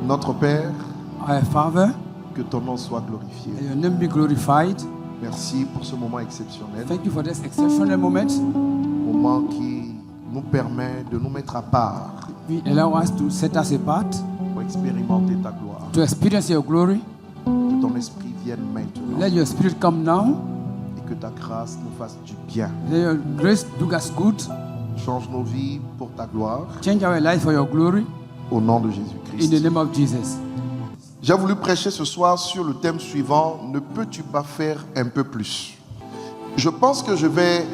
Notre Père, Our Father, que ton nom soit glorifié. may your name be glorified. Merci pour ce moment exceptionnel, Thank you for this exceptional moment. moment qui nous permet de nous mettre à part We allow us to set us apart, pour expérimenter ta gloire. to experience your glory. Que ton esprit vienne maintenant Let your spirit come now. et que ta grâce nous fasse du bien. Let your grace do us good. Change nos vies pour ta gloire, Change our life for your glory. au nom de In Jésus-Christ. the name of Jesus. J'ai voulu prêcher ce soir sur le thème suivant: ne peux-tu pas faire un peu plus? Je pense que je vais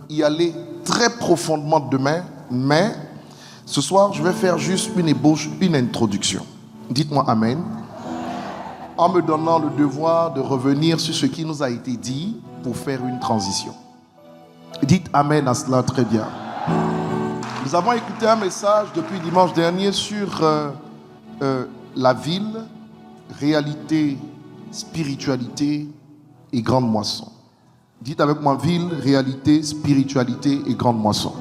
y aller très profondément demain, mais ce soir, je vais faire juste une ébauche, une introduction. Dites-moi Amen. En me donnant le devoir de revenir sur ce qui nous a été dit pour faire une transition. Dites Amen à cela, très bien. Nous avons écouté un message depuis dimanche dernier sur la ville, réalité, spiritualité et grande moisson. Dites avec moi: ville, réalité, spiritualité et grande moisson.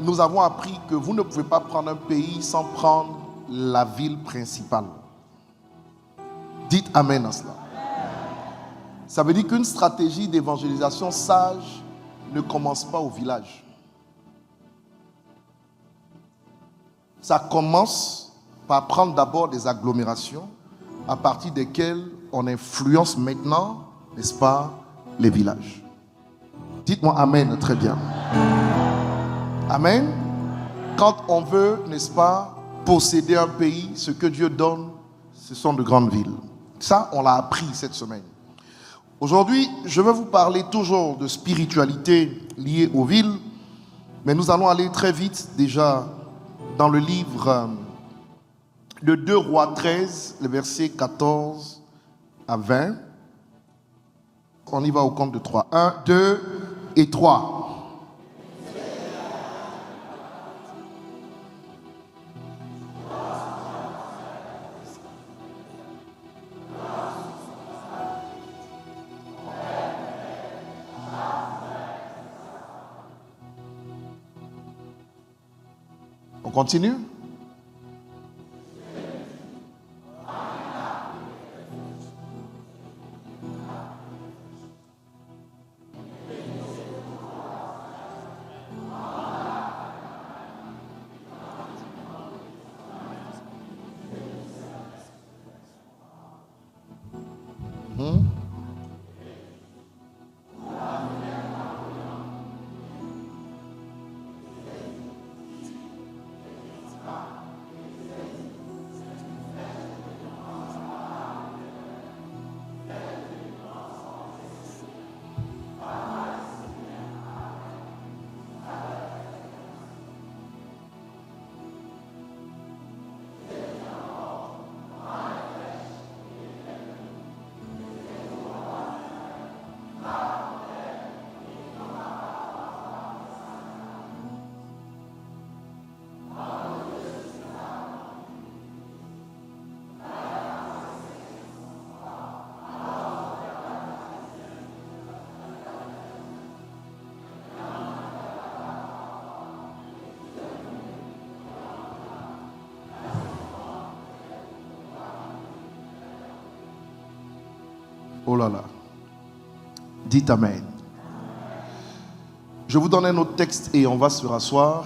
Nous avons appris que vous ne pouvez pas prendre un pays sans prendre la ville principale. Dites Amen à cela. Ça veut dire qu'une stratégie d'évangélisation sage ne commence pas au village. Ça commence par prendre d'abord des agglomérations à partir desquelles on influence maintenant, n'est-ce pas, les villages. Dites-moi Amen, très bien. Amen. Quand on veut, n'est-ce pas, posséder un pays, ce que Dieu donne, ce sont de grandes villes. Ça, on l'a appris cette semaine. Aujourd'hui, je vais vous parler toujours de spiritualité liée aux villes, mais nous allons aller très vite déjà dans le livre de 2 Rois 13, les versets 14 à 20. On y va au compte de 3. 1, 2 et 3. On continue? Oh là là. Dites Amen. Je vous donne un autre texte et on va se rasseoir.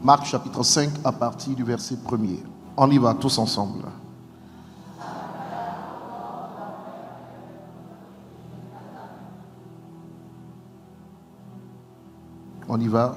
Marc chapitre 5 à partir du verset 1er. On y va tous ensemble. On y va.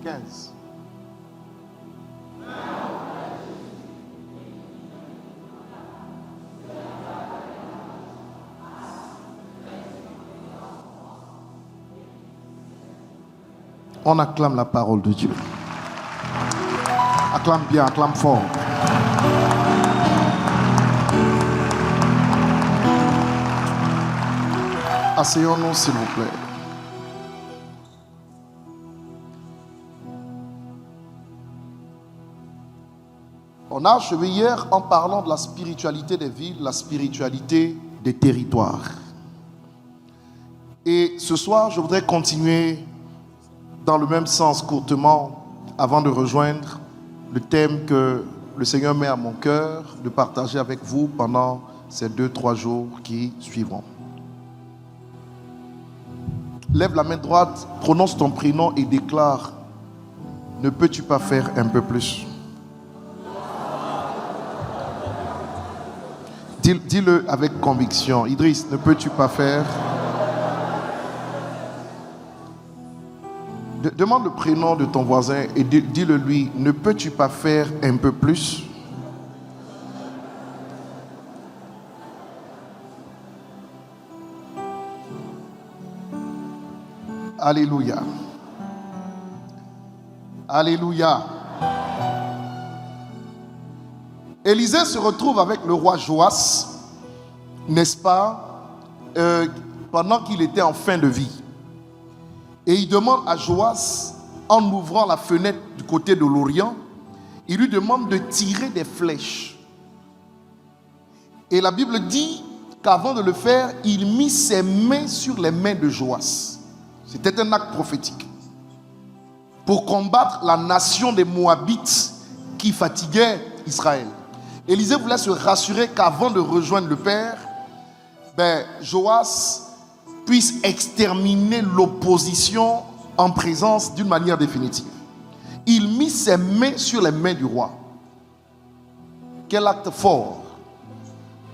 15. On acclame la parole de Dieu. Acclame bien, acclame fort. Asseyons-nous, s'il vous plaît. On a achevé hier en parlant de la spiritualité des villes, la spiritualité des territoires. Et ce soir, je voudrais continuer dans le même sens courtement avant de rejoindre le thème que le Seigneur met à mon cœur de partager avec vous pendant ces 2-3 jours qui suivront. Lève la main droite, prononce ton prénom et déclare: ne peux-tu pas faire un peu plus? Dis-le avec conviction. Idriss, ne peux-tu pas faire? Demande le prénom de ton voisin et dis-le lui: ne peux-tu pas faire un peu plus? Alléluia. Alléluia. Élisée se retrouve avec le roi Joas, n'est-ce pas, pendant qu'il était en fin de vie. Et il demande à Joas, en ouvrant la fenêtre du côté de l'Orient, il lui demande de tirer des flèches. Et la Bible dit qu'avant de le faire, il mit ses mains sur les mains de Joas. C'était un acte prophétique pour combattre la nation des Moabites qui fatiguait Israël. Élisée voulait se rassurer qu'avant de rejoindre le Père, Joas puisse exterminer l'opposition en présence d'une manière définitive. Il mit ses mains sur les mains du roi. Quel acte fort!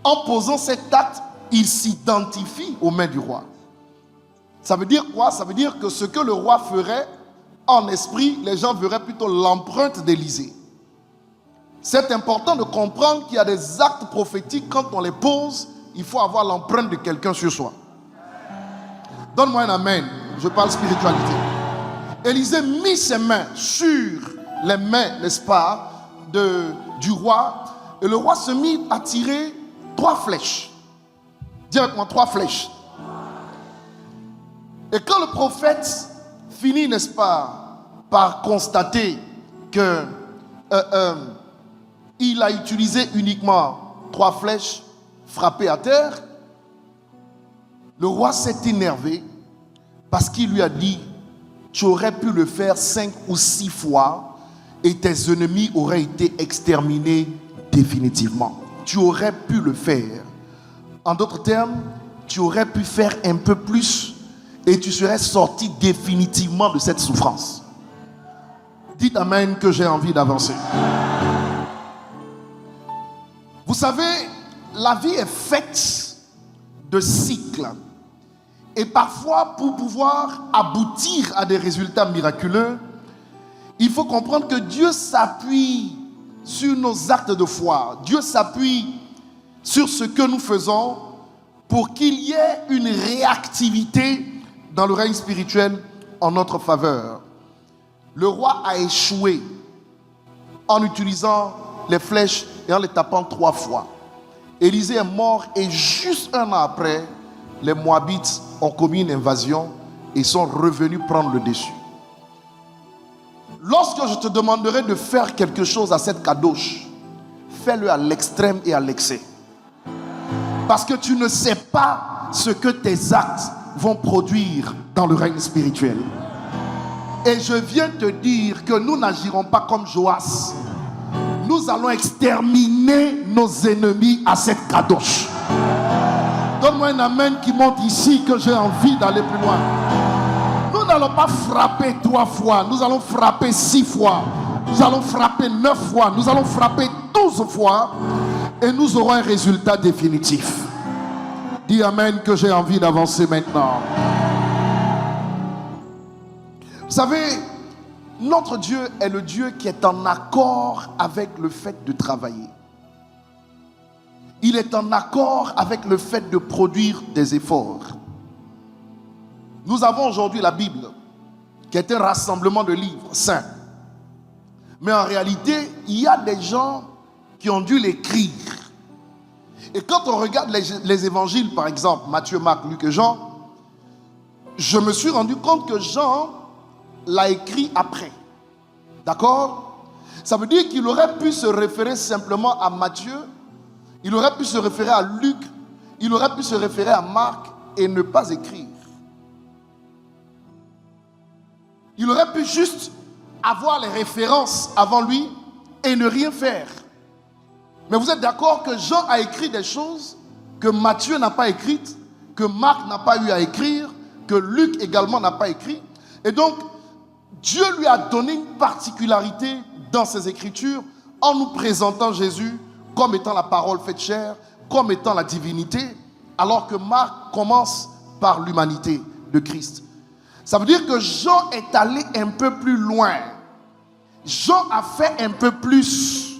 En posant cet acte, il s'identifie aux mains du roi. Ça veut dire quoi? Ça veut dire que ce que le roi ferait en esprit, les gens verraient plutôt l'empreinte d'Élisée. C'est important de comprendre qu'il y a des actes prophétiques, quand on les pose, il faut avoir l'empreinte de quelqu'un sur soi. Donne-moi un amen. Je parle spiritualité. Élisée mit ses mains sur les mains, n'est-ce pas, du roi. Et le roi se mit à tirer 3 flèches. Dis avec moi, 3 flèches. Et quand le prophète finit, n'est-ce pas, par constater que il a utilisé uniquement 3 flèches frappées à terre, le roi s'est énervé parce qu'il lui a dit: tu aurais pu le faire 5 ou 6 fois et tes ennemis auraient été exterminés définitivement. Tu aurais pu le faire. En d'autres termes, tu aurais pu faire un peu plus et tu serais sorti définitivement de cette souffrance. Dites amen que j'ai envie d'avancer. Vous savez, la vie est faite de cycles. Et parfois, pour pouvoir aboutir à des résultats miraculeux, il faut comprendre que Dieu s'appuie sur nos actes de foi. Dieu s'appuie sur ce que nous faisons pour qu'il y ait une réactivité dans le règne spirituel en notre faveur. Le roi a échoué en utilisant les flèches et en les tapant 3 fois. Élisée est mort et juste 1 an après, les Moabites ont commis une invasion et sont revenus prendre le dessus. Lorsque je te demanderai de faire quelque chose à cette kadosh, fais-le à l'extrême et à l'excès. Parce que tu ne sais pas ce que tes actes vont produire dans le règne spirituel. Et je viens te dire que nous n'agirons pas comme Joas. Nous allons exterminer nos ennemis à cette kadosh. Donne-moi un amen qui monte ici, que j'ai envie d'aller plus loin. Nous n'allons pas frapper 3 fois, nous allons frapper 6 fois, nous allons frapper 9 fois, nous allons frapper 12 fois et nous aurons un résultat définitif. Dis amen que j'ai envie d'avancer maintenant. Vous savez, Notre Dieu est le Dieu qui est en accord avec le fait de travailler. Il est en accord avec le fait de produire des efforts. Nous avons aujourd'hui la Bible, qui est un rassemblement de livres saints. Mais en réalité, il y a des gens qui ont dû l'écrire. Et quand on regarde les évangiles, par exemple, Matthieu, Marc, Luc et Jean, je me suis rendu compte que Jean l'a écrit après. D'accord? Ça veut dire qu'il aurait pu se référer simplement à Matthieu, il aurait pu se référer à Luc, il aurait pu se référer à Marc et ne pas écrire. Il aurait pu juste avoir les références avant lui et ne rien faire. Mais vous êtes d'accord que Jean a écrit des choses que Matthieu n'a pas écrites, que Marc n'a pas eu à écrire, que Luc également n'a pas écrit. Et donc, Dieu lui a donné une particularité dans ses écritures en nous présentant Jésus comme étant la parole faite chair, comme étant la divinité, alors que Marc commence par l'humanité de Christ. Ça veut dire que Jean est allé un peu plus loin. Jean a fait un peu plus.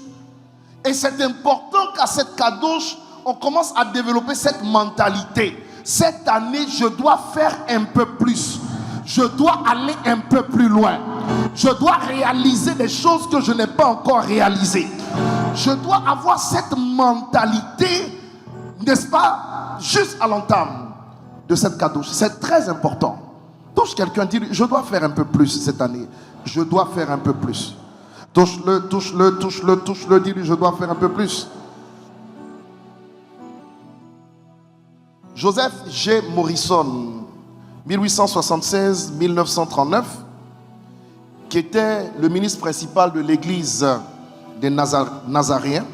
Et c'est important qu'à cette Kadosh, on commence à développer cette mentalité. Cette année, je dois faire un peu plus. Je dois aller un peu plus loin. Je dois réaliser des choses que je n'ai pas encore réalisées. Je dois avoir cette mentalité, n'est-ce pas, juste à l'entame de cette Kadosh. C'est très important. Touche quelqu'un, dit, je dois faire un peu plus cette année. Je dois faire un peu plus. Touche-le, touche-le, touche-le, touche-le, dis-lui, je dois faire un peu plus. Joseph G. Morrison, 1876-1939, qui était le ministre principal de l'église des Nazaréens,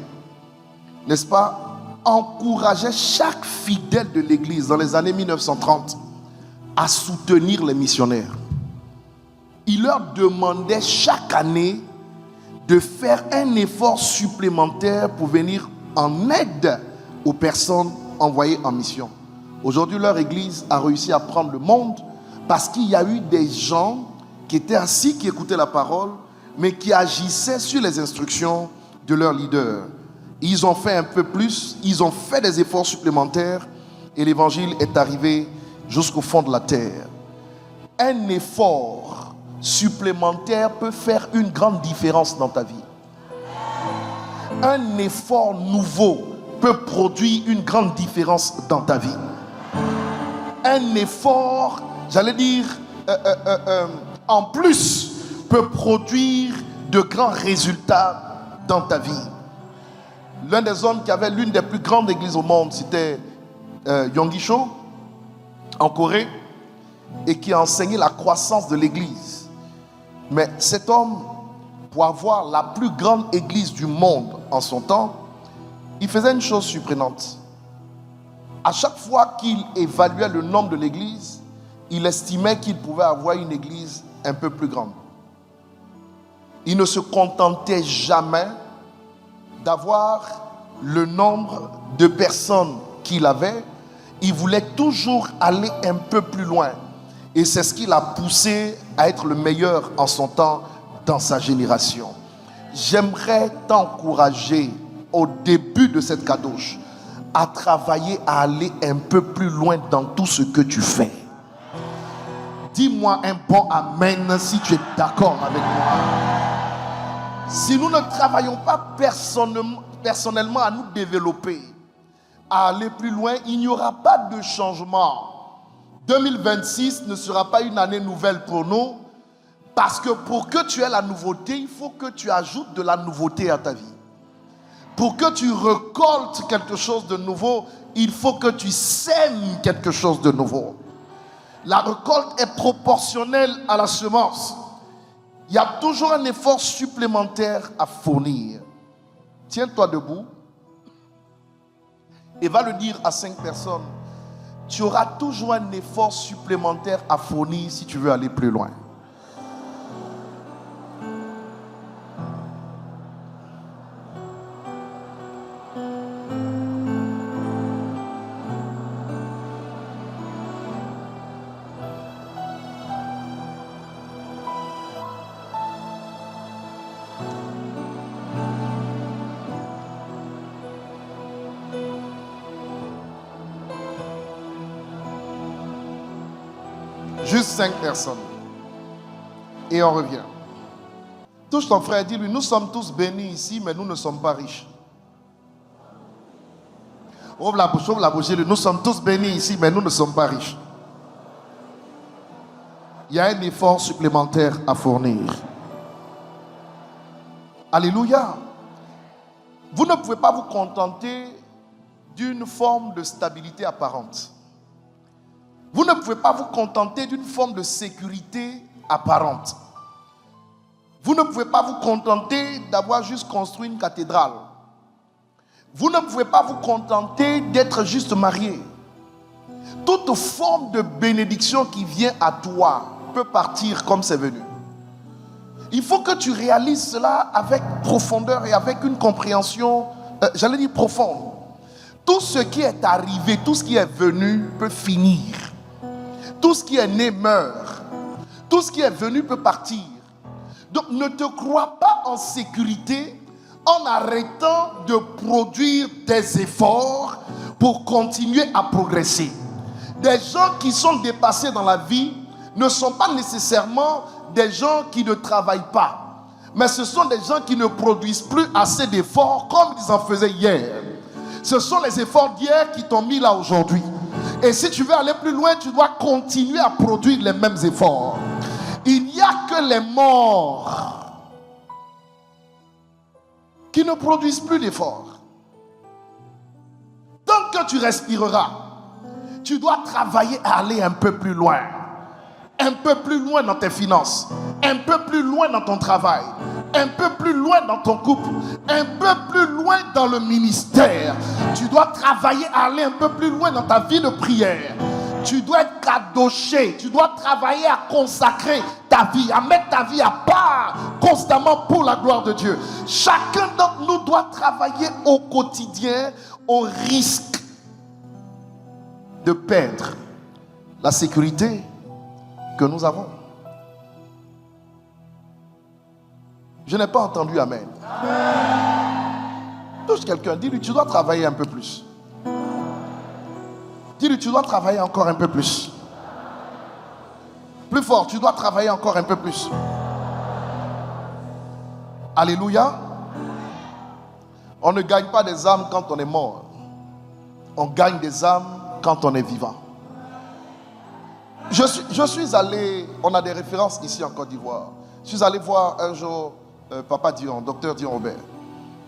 n'est-ce pas, encourageait chaque fidèle de l'église dans les années 1930 à soutenir les missionnaires. Il leur demandait chaque année de faire un effort supplémentaire pour venir en aide aux personnes envoyées en mission. Aujourd'hui, leur église a réussi à prendre le monde parce qu'il y a eu des gens qui étaient assis, qui écoutaient la parole, mais qui agissaient sur les instructions de leur leader. Ils ont fait un peu plus, ils ont fait des efforts supplémentaires et l'évangile est arrivé jusqu'au fond de la terre. Un effort supplémentaire peut faire une grande différence dans ta vie. Un effort nouveau peut produire une grande différence dans ta vie. Un effort, j'allais dire, en plus, peut produire de grands résultats dans ta vie. L'un des hommes qui avait l'une des plus grandes églises au monde, c'était Yonggi-cho, en Corée, et qui a enseigné la croissance de l'église. Mais cet homme, pour avoir la plus grande église du monde en son temps, il faisait une chose surprenante. À chaque fois qu'il évaluait le nombre de l'église, il estimait qu'il pouvait avoir une église un peu plus grande. Il ne se contentait jamais d'avoir le nombre de personnes qu'il avait. Il voulait toujours aller un peu plus loin. Et c'est ce qui l'a poussé à être le meilleur en son temps dans sa génération. J'aimerais t'encourager au début de cette kadosh à travailler, à aller un peu plus loin dans tout ce que tu fais. Dis-moi un bon amen si tu es d'accord avec moi. Si nous ne travaillons pas personnellement à nous développer, à aller plus loin, il n'y aura pas de changement. 2026 ne sera pas une année nouvelle pour nous, parce que pour que tu aies la nouveauté, il faut que tu ajoutes de la nouveauté à ta vie. Pour que tu récoltes quelque chose de nouveau, il faut que tu sèmes quelque chose de nouveau. La récolte est proportionnelle à la semence. Il y a toujours un effort supplémentaire à fournir. Tiens-toi debout et va le dire à 5 personnes. Tu auras toujours un effort supplémentaire à fournir si tu veux aller plus loin. Juste 5 personnes. Et on revient. Touche ton frère et dis-lui, nous sommes tous bénis ici, mais nous ne sommes pas riches. Ouvre la bouche, nous sommes tous bénis ici, mais nous ne sommes pas riches. Il y a un effort supplémentaire à fournir. Alléluia. Vous ne pouvez pas vous contenter d'une forme de stabilité apparente. Vous ne pouvez pas vous contenter d'une forme de sécurité apparente. Vous ne pouvez pas vous contenter d'avoir juste construit une cathédrale. Vous ne pouvez pas vous contenter d'être juste marié. Toute forme de bénédiction qui vient à toi peut partir comme c'est venu. Il faut que tu réalises cela avec profondeur et avec une compréhension, j'allais dire profonde. Tout ce qui est arrivé, tout ce qui est venu peut finir. Tout ce qui est né meurt. Tout ce qui est venu peut partir. Donc ne te crois pas en sécurité en arrêtant de produire des efforts pour continuer à progresser. Des gens qui sont dépassés dans la vie ne sont pas nécessairement des gens qui ne travaillent pas, mais ce sont des gens qui ne produisent plus assez d'efforts comme ils en faisaient hier. Ce sont les efforts d'hier qui t'ont mis là aujourd'hui. Et si tu veux aller plus loin, tu dois continuer à produire les mêmes efforts. Il n'y a que les morts qui ne produisent plus d'efforts. Tant que tu respireras, tu dois travailler à aller un peu plus loin. Un peu plus loin dans tes finances, un peu plus loin dans ton travail, un peu plus loin dans ton couple, un peu plus loin dans le ministère. Tu dois travailler à aller un peu plus loin dans ta vie de prière. Tu dois être kadoché, tu dois travailler à consacrer ta vie, à mettre ta vie à part constamment pour la gloire de Dieu. Chacun d'entre nous doit travailler au quotidien au risque de perdre la sécurité que nous avons. Je n'ai pas entendu amen. Touche quelqu'un, dis-lui, tu dois travailler un peu plus. Dis-lui, tu dois travailler encore un peu plus. Plus fort, tu dois travailler encore un peu plus. Alléluia. On ne gagne pas des âmes quand on est mort. On gagne des âmes quand on est vivant. Je suis allé, on a des références ici en Côte d'Ivoire. Je suis allé voir un jour Papa Dion, docteur Dion Robert.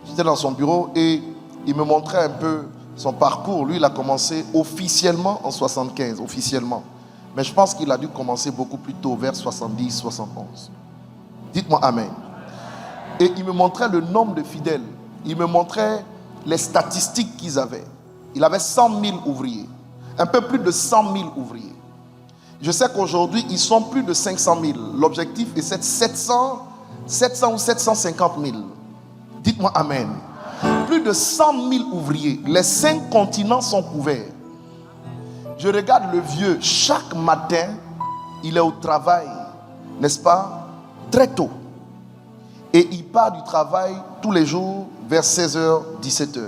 J'étais dans son bureau et il me montrait un peu son parcours. Lui, il a commencé officiellement en 75, officiellement. Mais je pense qu'il a dû commencer beaucoup plus tôt, vers 70, 71. Dites-moi amen. Et il me montrait le nombre de fidèles. Il me montrait les statistiques qu'ils avaient. Il avait 100 000 ouvriers. Un peu plus de 100 000 ouvriers. Je sais qu'aujourd'hui, ils sont plus de 500 000. L'objectif est 700 ou 750 000. Dites-moi amen. Plus de 100 000 ouvriers. Les 5 continents sont couverts. Je regarde le vieux. Chaque matin, il est au travail. N'est-ce pas? Très tôt. Et il part du travail tous les jours vers 16h, 17h.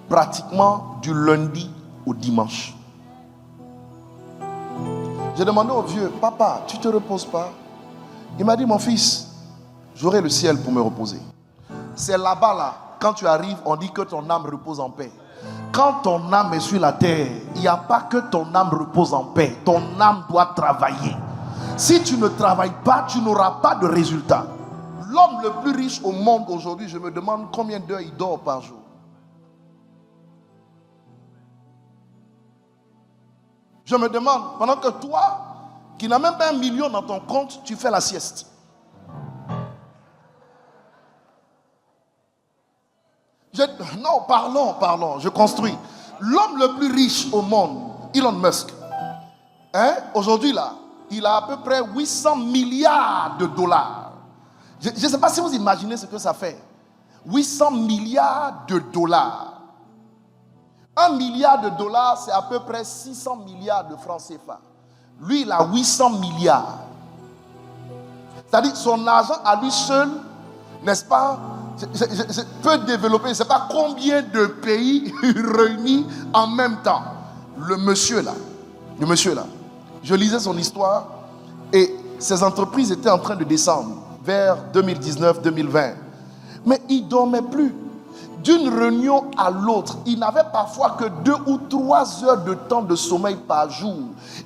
Pratiquement du lundi au dimanche. J'ai demandé au vieux, papa, tu te reposes pas? Il m'a dit, mon fils, j'aurai le ciel pour me reposer. C'est là-bas, là, quand tu arrives, on dit que ton âme repose en paix. Quand ton âme est sur la terre, il n'y a pas que ton âme repose en paix. Ton âme doit travailler. Si tu ne travailles pas, tu n'auras pas de résultat. L'homme le plus riche au monde aujourd'hui, je me demande combien d'heures il dort par jour. Je me demande, pendant que toi, qui n'as même pas 1 million dans ton compte, tu fais la sieste. Non, parlons, je construis. L'homme le plus riche au monde, Elon Musk, aujourd'hui là, il a à peu près 800 milliards de dollars. Je ne sais pas si vous imaginez ce que ça fait. 800 milliards de dollars. 1 milliard de dollars, c'est à peu près 600 milliards de francs CFA. Lui, il a 800 milliards. C'est-à-dire, son argent à lui seul, n'est-ce pas, peut développer, je ne sais pas combien de pays réunis en même temps. Le monsieur là, Je lisais son histoire et ses entreprises étaient en train de descendre vers 2019-2020. Mais il ne dormait plus. D'une réunion à l'autre, il n'avait parfois que 2 ou 3 heures de temps de sommeil par jour.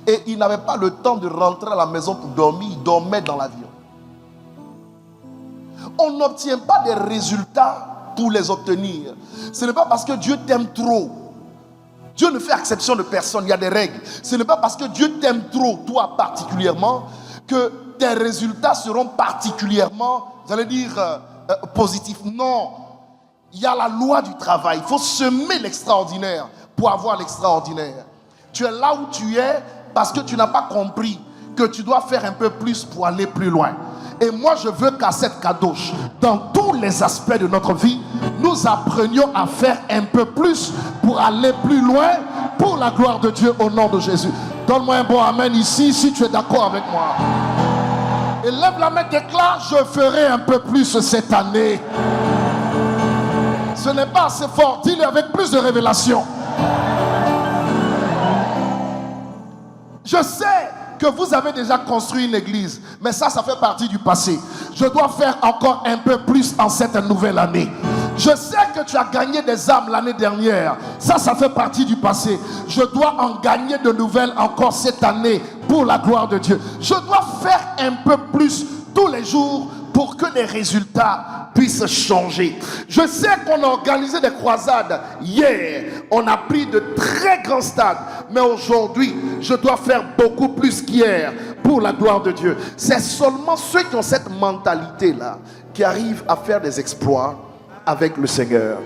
Et il n'avait pas le temps de rentrer à la maison pour dormir. Il dormait dans l'avion. On n'obtient pas des résultats pour les obtenir. Ce n'est pas parce que Dieu t'aime trop. Dieu ne fait exception de personne, il y a des règles. Ce n'est pas parce que Dieu t'aime trop, toi particulièrement, que tes résultats seront particulièrement, vous allez dire, positifs. Non. Il y a la loi du travail. Il faut semer l'extraordinaire pour avoir l'extraordinaire. Tu es là où tu es parce que tu n'as pas compris que tu dois faire un peu plus pour aller plus loin. Et moi, je veux qu'à cette Kadosh, dans tous les aspects de notre vie, nous apprenions à faire un peu plus pour aller plus loin pour la gloire de Dieu au nom de Jésus. Donne-moi un bon amen ici si tu es d'accord avec moi. Et lève la main, déclare, je ferai un peu plus cette année. Ce n'est pas assez fort, dis-le avec plus de révélation. Je sais que vous avez déjà construit une église, mais ça fait partie du passé. Je dois faire encore un peu plus en cette nouvelle année. Je sais que tu as gagné des âmes l'année dernière. Ça fait partie du passé. Je dois en gagner de nouvelles encore cette année pour la gloire de Dieu. Je dois faire un peu plus tous les jours pour que les résultats puissent changer. Je sais qu'on a organisé des croisades hier. On a pris de très grands stades. Mais aujourd'hui, je dois faire beaucoup plus qu'hier pour la gloire de Dieu. C'est seulement ceux qui ont cette mentalité-là qui arrivent à faire des exploits avec le Seigneur.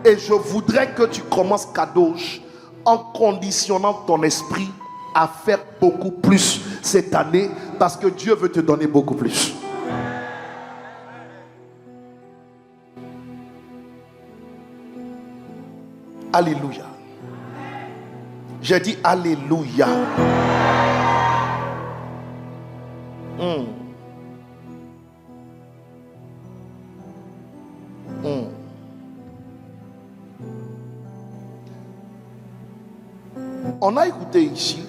Et je voudrais que tu commences Kadosh en conditionnant ton esprit à faire beaucoup plus cette année parce que Dieu veut te donner beaucoup plus. Alléluia. J'ai dit Alléluia. On a écouté ici,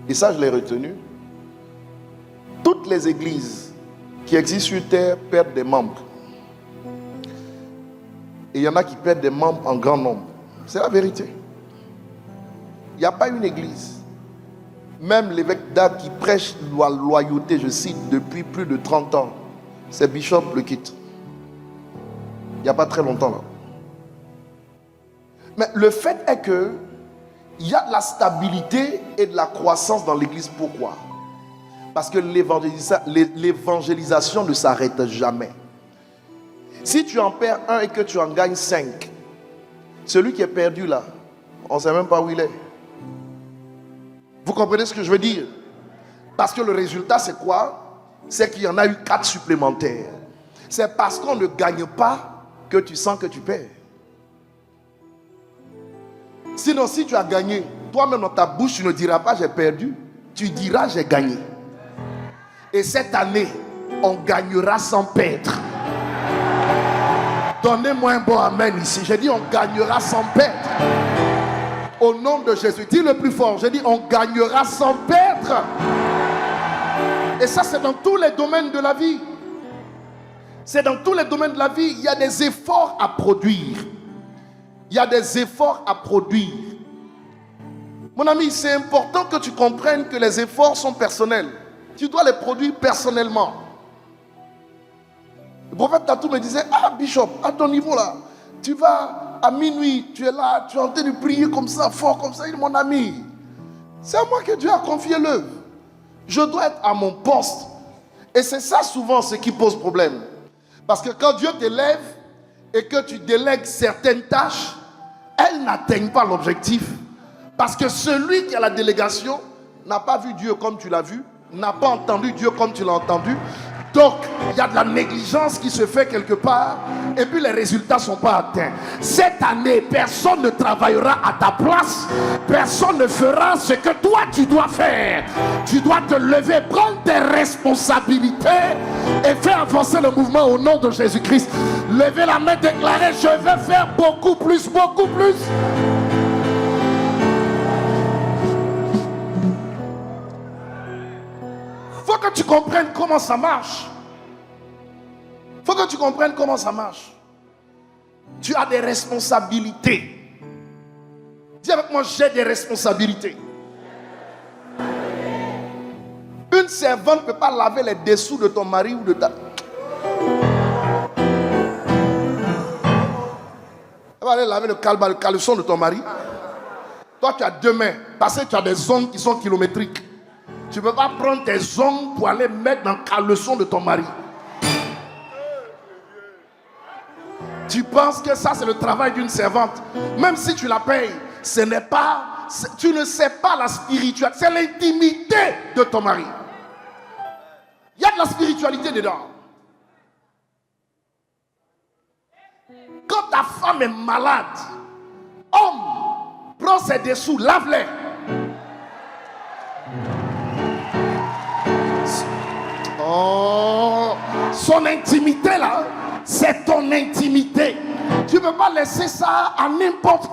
et ça je l'ai retenu, toutes les églises qui existent sur terre perdent des membres. Et il y en a qui perdent des membres en grand nombre. C'est la vérité. Il n'y a pas une église. Même l'évêque d'Arc qui prêche la loyauté, je cite, depuis plus de 30 ans, c'est Bishop le quitte. Il n'y a pas très longtemps là. Mais le fait est que il y a de la stabilité et de la croissance dans l'église. Pourquoi? Parce que l'évangélisation ne s'arrête jamais. Si tu en perds un et que tu en gagnes 5, celui qui est perdu là, on ne sait même pas où il est. Vous comprenez ce que je veux dire? Parce que le résultat c'est quoi? C'est qu'il y en a eu 4 supplémentaires. C'est parce qu'on ne gagne pas que tu sens que tu perds. Sinon, si tu as gagné, toi-même dans ta bouche, tu ne diras pas j'ai perdu. Tu diras j'ai gagné. Et cette année, on gagnera sans perdre. Donnez-moi un bon amen ici. J'ai dit on gagnera sans perdre. Au nom de Jésus. Dis le plus fort. J'ai dit on gagnera sans perdre. Et ça c'est dans tous les domaines de la vie. C'est dans tous les domaines de la vie. Il y a des efforts à produire. Il y a des efforts à produire. Mon ami, c'est important que tu comprennes que les efforts sont personnels. Tu dois les produire personnellement. Le prophète Tatou me disait, ah Bishop, à ton niveau là, tu vas à minuit, tu es là, tu es en train de prier comme ça, fort comme ça. Il dit, mon ami, c'est à moi que Dieu a confié l'œuvre. Je dois être à mon poste. Et c'est ça souvent ce qui pose problème. Parce que quand Dieu t'élève et que tu délègues certaines tâches, elles n'atteignent pas l'objectif. Parce que celui qui a la délégation n'a pas vu Dieu comme tu l'as vu, n'a pas entendu Dieu comme tu l'as entendu. Donc, il y a de la négligence qui se fait quelque part et puis les résultats ne sont pas atteints. Cette année, personne ne travaillera à ta place. Personne ne fera ce que toi tu dois faire. Tu dois te lever, prendre tes responsabilités et faire avancer le mouvement au nom de Jésus-Christ. Levez la main, déclarez, je vais faire beaucoup plus, beaucoup plus. que tu comprennes comment ça marche. Il faut que tu comprennes comment ça marche. Tu as des responsabilités. Dis avec moi, j'ai des responsabilités. Une servante ne peut pas laver les dessous de ton mari ou de ta... Elle va aller laver le caleçon de ton mari. Toi, tu as deux mains. Parce que tu as des ongles qui sont kilométriques. Tu ne peux pas prendre tes ongles pour aller mettre dans le caleçon de ton mari. Tu penses que ça, c'est le travail d'une servante. Même si tu la payes, ce n'est pas... Tu ne sais pas la spiritualité. C'est l'intimité de ton mari. Il y a de la spiritualité dedans. Quand ta femme est malade, homme, prends ses dessous, lave-les. Oh, son intimité là, c'est ton intimité. Tu ne peux pas laisser ça à n'importe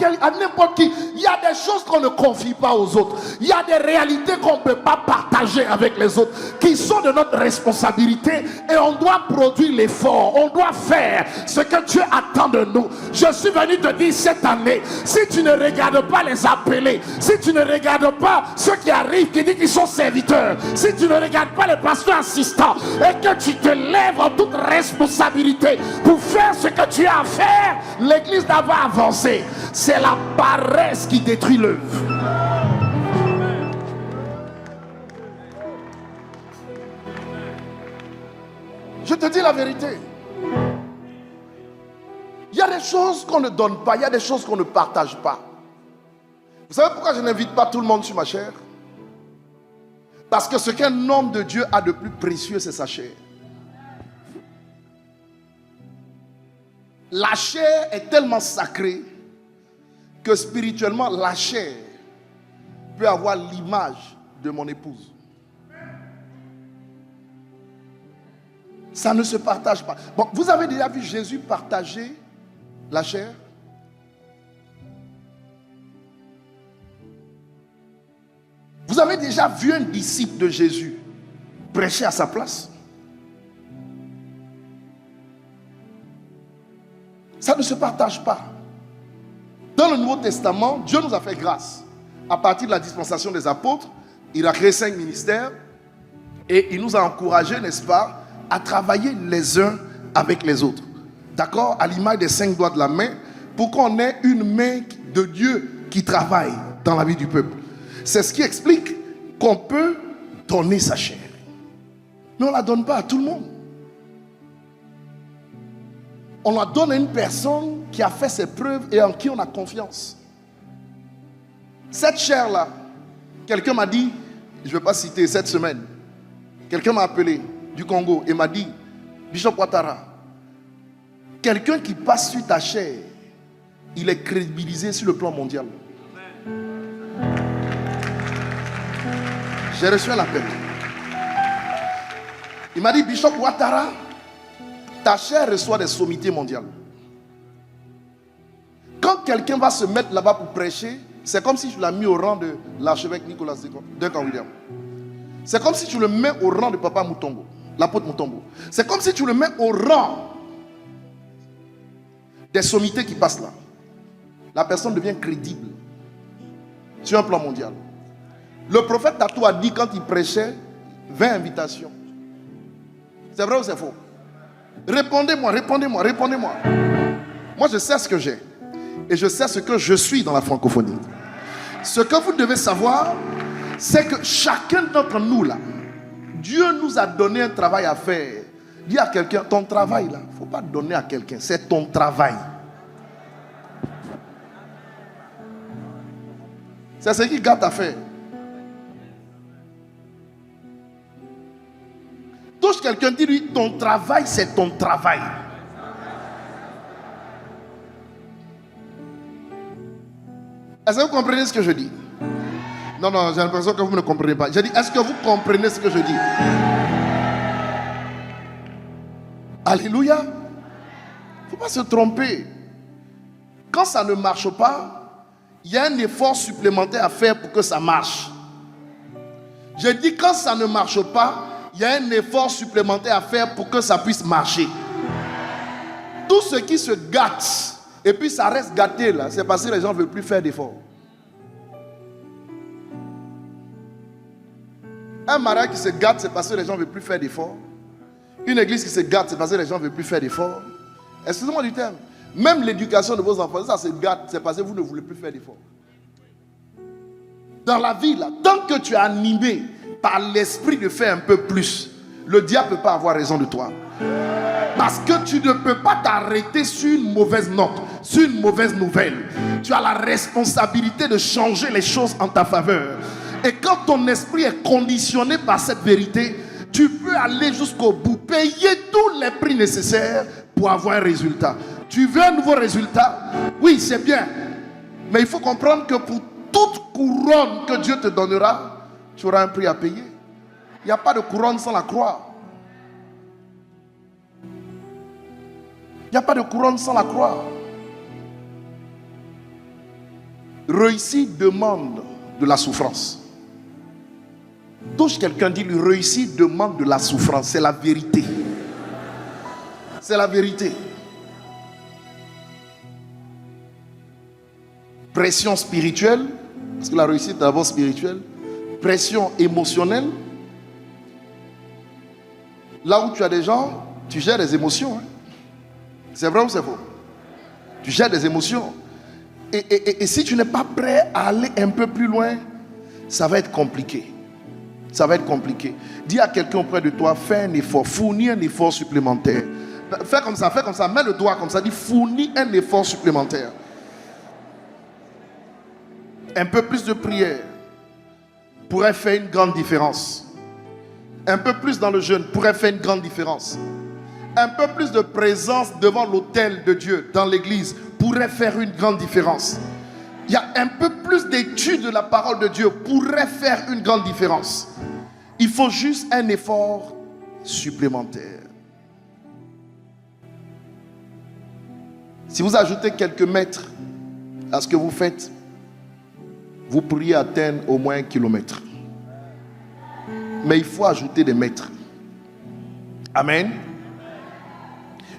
qui. Il y a des choses qu'on ne confie pas aux autres. Il y a des réalités qu'on ne peut pas partager avec les autres, qui sont de notre responsabilité, et on doit produire l'effort. On doit faire ce que Dieu attend de nous. Je suis venu te dire cette année, si tu ne regardes pas les appelés, si tu ne regardes pas ceux qui arrivent, qui disent qu'ils sont serviteurs, si tu ne regardes pas les pasteurs assistants, et que tu te lèves en toute responsabilité pour faire ce que tu as à faire, l'église va avancer. C'est la paresse qui détruit l'œuvre. Je te dis la vérité. Il y a des choses qu'on ne donne pas, il y a des choses qu'on ne partage pas. Vous savez pourquoi je n'invite pas tout le monde sur ma chair? Parce que ce qu'un homme de Dieu a de plus précieux, c'est sa chair. La chair est tellement sacrée que spirituellement, la chair peut avoir l'image de mon épouse. Ça ne se partage pas. Bon, vous avez déjà vu Jésus partager la chair? Vous avez déjà vu un disciple de Jésus prêcher à sa place? Ça ne se partage pas. Dans le Nouveau Testament, Dieu nous a fait grâce. À partir de la dispensation des apôtres, il a créé 5 ministères et il nous a encouragés, n'est-ce pas, à travailler les uns avec les autres. D'accord? À l'image des 5 doigts de la main, pour qu'on ait une main de Dieu qui travaille dans la vie du peuple. C'est ce qui explique qu'on peut donner sa chair. Mais on ne la donne pas à tout le monde. On la donne à une personne qui a fait ses preuves et en qui on a confiance. Cette chair-là, quelqu'un m'a dit, je ne vais pas citer cette semaine, quelqu'un m'a appelé du Congo et m'a dit, Bishop Ouattara, quelqu'un qui passe sur ta chair, il est crédibilisé sur le plan mondial. J'ai reçu un appel. Il m'a dit, Bishop Ouattara, ta chair reçoit des sommités mondiales. Quand quelqu'un va se mettre là-bas pour prêcher, c'est comme si tu l'as mis au rang de l'archevêque Nicolas Duncan Williams. C'est comme si tu le mets au rang de Papa Mutombo, l'apôtre Mutombo. C'est comme si tu le mets au rang des sommités qui passent là. La personne devient crédible sur un plan mondial. Le prophète Tatou a dit quand il prêchait 20 invitations. C'est vrai ou c'est faux? Répondez-moi. Moi je sais ce que j'ai. Et je sais ce que je suis dans la francophonie. Ce que vous devez savoir, c'est que chacun d'entre nous là, Dieu nous a donné un travail à faire. Dis à quelqu'un, ton travail là, il ne faut pas donner à quelqu'un, c'est ton travail. C'est ce qui gâte à faire. Touche quelqu'un, dis-lui, ton travail, c'est ton travail. Est-ce que vous comprenez ce que je dis? Non, j'ai l'impression que vous ne comprenez pas. Je dis, est-ce que vous comprenez ce que je dis? Alléluia. Il ne faut pas se tromper. Quand ça ne marche pas, il y a un effort supplémentaire à faire pour que ça marche. Je dis, quand ça ne marche pas, il y a un effort supplémentaire à faire pour que ça puisse marcher. Tout ce qui se gâte, et puis ça reste gâté là, c'est parce que les gens ne veulent plus faire d'efforts. Un mariage qui se gâte, c'est parce que les gens ne veulent plus faire d'efforts. Une église qui se gâte, c'est parce que les gens ne veulent plus faire d'efforts. Excusez-moi du terme. Même l'éducation de vos enfants, ça se gâte, c'est parce que vous ne voulez plus faire d'efforts. Dans la vie, là, tant que tu es animé par l'esprit de faire un peu plus, le diable ne peut pas avoir raison de toi. Parce que tu ne peux pas t'arrêter sur une mauvaise note, sur une mauvaise nouvelle. Tu as la responsabilité de changer les choses en ta faveur. Et quand ton esprit est conditionné par cette vérité, tu peux aller jusqu'au bout, payer tous les prix nécessaires pour avoir un résultat. Tu veux un nouveau résultat? Oui, c'est bien. Mais il faut comprendre que pour toute couronne que Dieu te donnera, tu auras un prix à payer. Il n'y a pas de couronne sans la croix. Il n'y a pas de couronne sans la croix. Réussite demande de la souffrance. Touche quelqu'un, dit lui, réussite demande de la souffrance. C'est la vérité. C'est la vérité. Pression spirituelle, parce que la réussite est d'abord spirituelle. Pression émotionnelle. Là où tu as des gens, tu gères des émotions. Hein? C'est vrai ou c'est faux? Tu gères des émotions. Et si tu n'es pas prêt à aller un peu plus loin, ça va être compliqué. Ça va être compliqué. Dis à quelqu'un auprès de toi, fais un effort, fournis un effort supplémentaire. Fais comme ça, mets le doigt comme ça, dis fournis un effort supplémentaire. Un peu plus de prière pourrait faire une grande différence. Un peu plus dans le jeûne pourrait faire une grande différence. Un peu plus de présence devant l'autel de Dieu, dans l'église, pourrait faire une grande différence. Il y a un peu plus d'études de la parole de Dieu pourrait faire une grande différence. Il faut juste un effort supplémentaire. Si vous ajoutez quelques mètres à ce que vous faites, vous pourriez atteindre au moins 1 kilomètre. Mais il faut ajouter des mètres. Amen.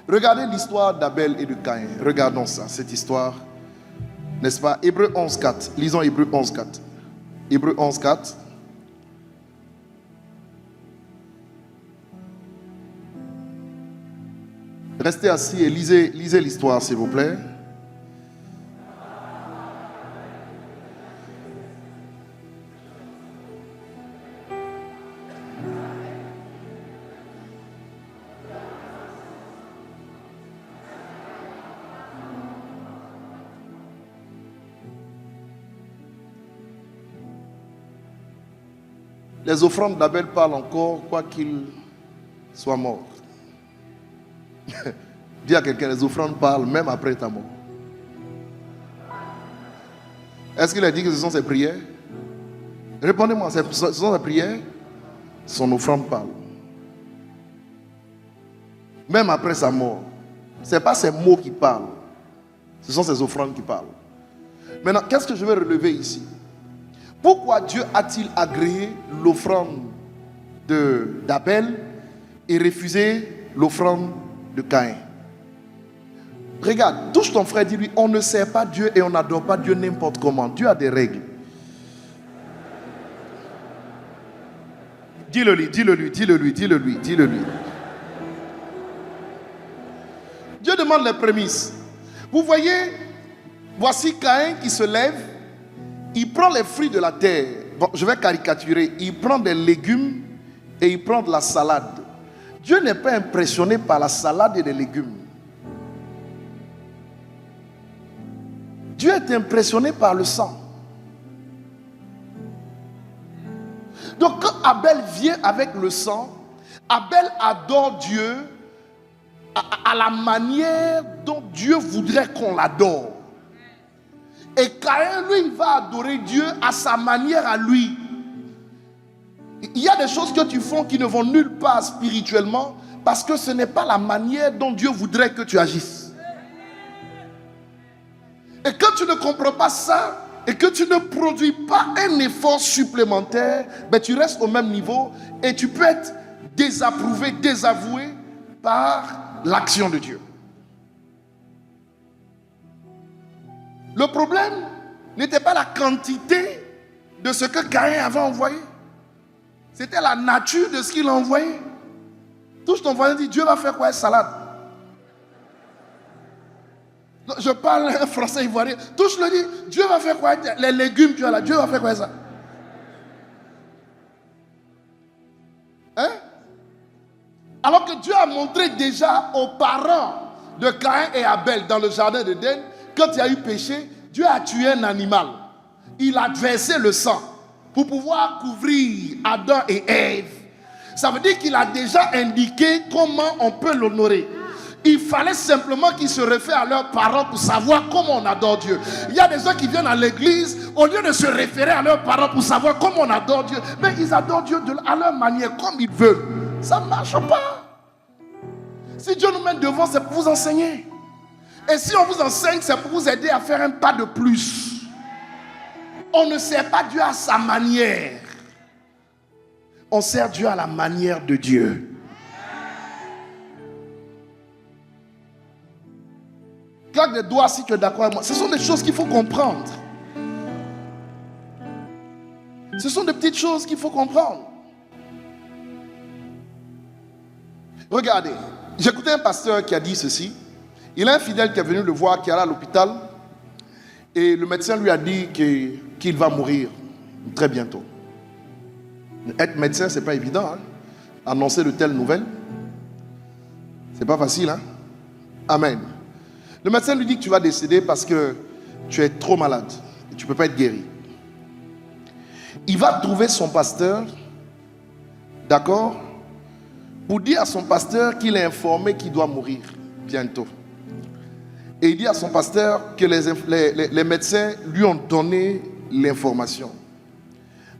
Regardez l'histoire d'Abel et de Caïn. Regardons ça, cette histoire. N'est-ce pas? Hébreux 11.4. Lisons Hébreux 11.4. Hébreux 11.4. Restez assis et lisez l'histoire, s'il vous plaît. Les offrandes d'Abel parlent encore, quoi qu'il soit mort. Dis à quelqu'un, les offrandes parlent même après ta mort. Est-ce qu'il a dit que ce sont ses prières? Répondez-moi, ce sont ses prières? Son offrande parle. Même après sa mort. Ce n'est pas ses mots qui parlent. Ce sont ses offrandes qui parlent. Maintenant, qu'est-ce que je vais relever ici? Pourquoi Dieu a-t-il agréé l'offrande d'Abel et refusé l'offrande de Caïn? Regarde, touche ton frère, dis-lui, on ne sert pas Dieu et on n'adore pas Dieu n'importe comment. Dieu a des règles. Dis-le-lui. Dieu demande les prémices. Vous voyez, voici Caïn qui se lève. Il prend les fruits de la terre. Bon, je vais caricaturer. Il prend des légumes et il prend de la salade. Dieu n'est pas impressionné par la salade et les légumes. Dieu est impressionné par le sang. Donc quand Abel vient avec le sang, Abel adore Dieu à la manière dont Dieu voudrait qu'on l'adore. Et Caïn, lui, il va adorer Dieu à sa manière à lui. Il y a des choses que tu fais qui ne vont nulle part spirituellement parce que ce n'est pas la manière dont Dieu voudrait que tu agisses. Et quand tu ne comprends pas ça et que tu ne produis pas un effort supplémentaire, ben tu restes au même niveau et tu peux être désapprouvé, désavoué par l'action de Dieu. Le problème n'était pas la quantité de ce que Caïn avait envoyé. C'était la nature de ce qu'il a envoyé. Touche ton voisin et dis, Dieu va faire quoi, une salade? Je parle un français ivoirien. Touche-le, dit, Dieu va faire quoi? Les légumes tu as là, Dieu va faire quoi ça? Hein? Alors que Dieu a montré déjà aux parents de Caïn et Abel dans le jardin d'Éden, quand il y a eu péché, Dieu a tué un animal. Il a versé le sang pour pouvoir couvrir Adam et Ève. Ça veut dire qu'il a déjà indiqué comment on peut l'honorer. Il fallait simplement qu'ils se réfèrent à leurs parents pour savoir comment on adore Dieu. Il y a des gens qui viennent à l'église, au lieu de se référer à leurs parents pour savoir comment on adore Dieu, mais ils adorent Dieu à leur manière, comme ils veulent. Ça ne marche pas. Si Dieu nous met devant, c'est pour vous enseigner. Et si on vous enseigne, c'est pour vous aider à faire un pas de plus. On ne sert pas Dieu à sa manière. On sert Dieu à la manière de Dieu. Claque des doigts si tu es d'accord avec moi. Ce sont des choses qu'il faut comprendre. Ce sont des petites choses qu'il faut comprendre. Regardez, j'écoutais un pasteur qui a dit ceci. Il a un fidèle qui est venu le voir, qui est allé à l'hôpital. Et le médecin lui a dit qu'il va mourir très bientôt. Être médecin, ce n'est pas évident. Hein? Annoncer de telles nouvelles, ce n'est pas facile. Hein? Amen. Le médecin lui dit que tu vas décéder parce que tu es trop malade. Et tu ne peux pas être guéri. Il va trouver son pasteur, d'accord, pour dire à son pasteur qu'il est informé qu'il doit mourir bientôt. Et il dit à son pasteur que les médecins lui ont donné l'information.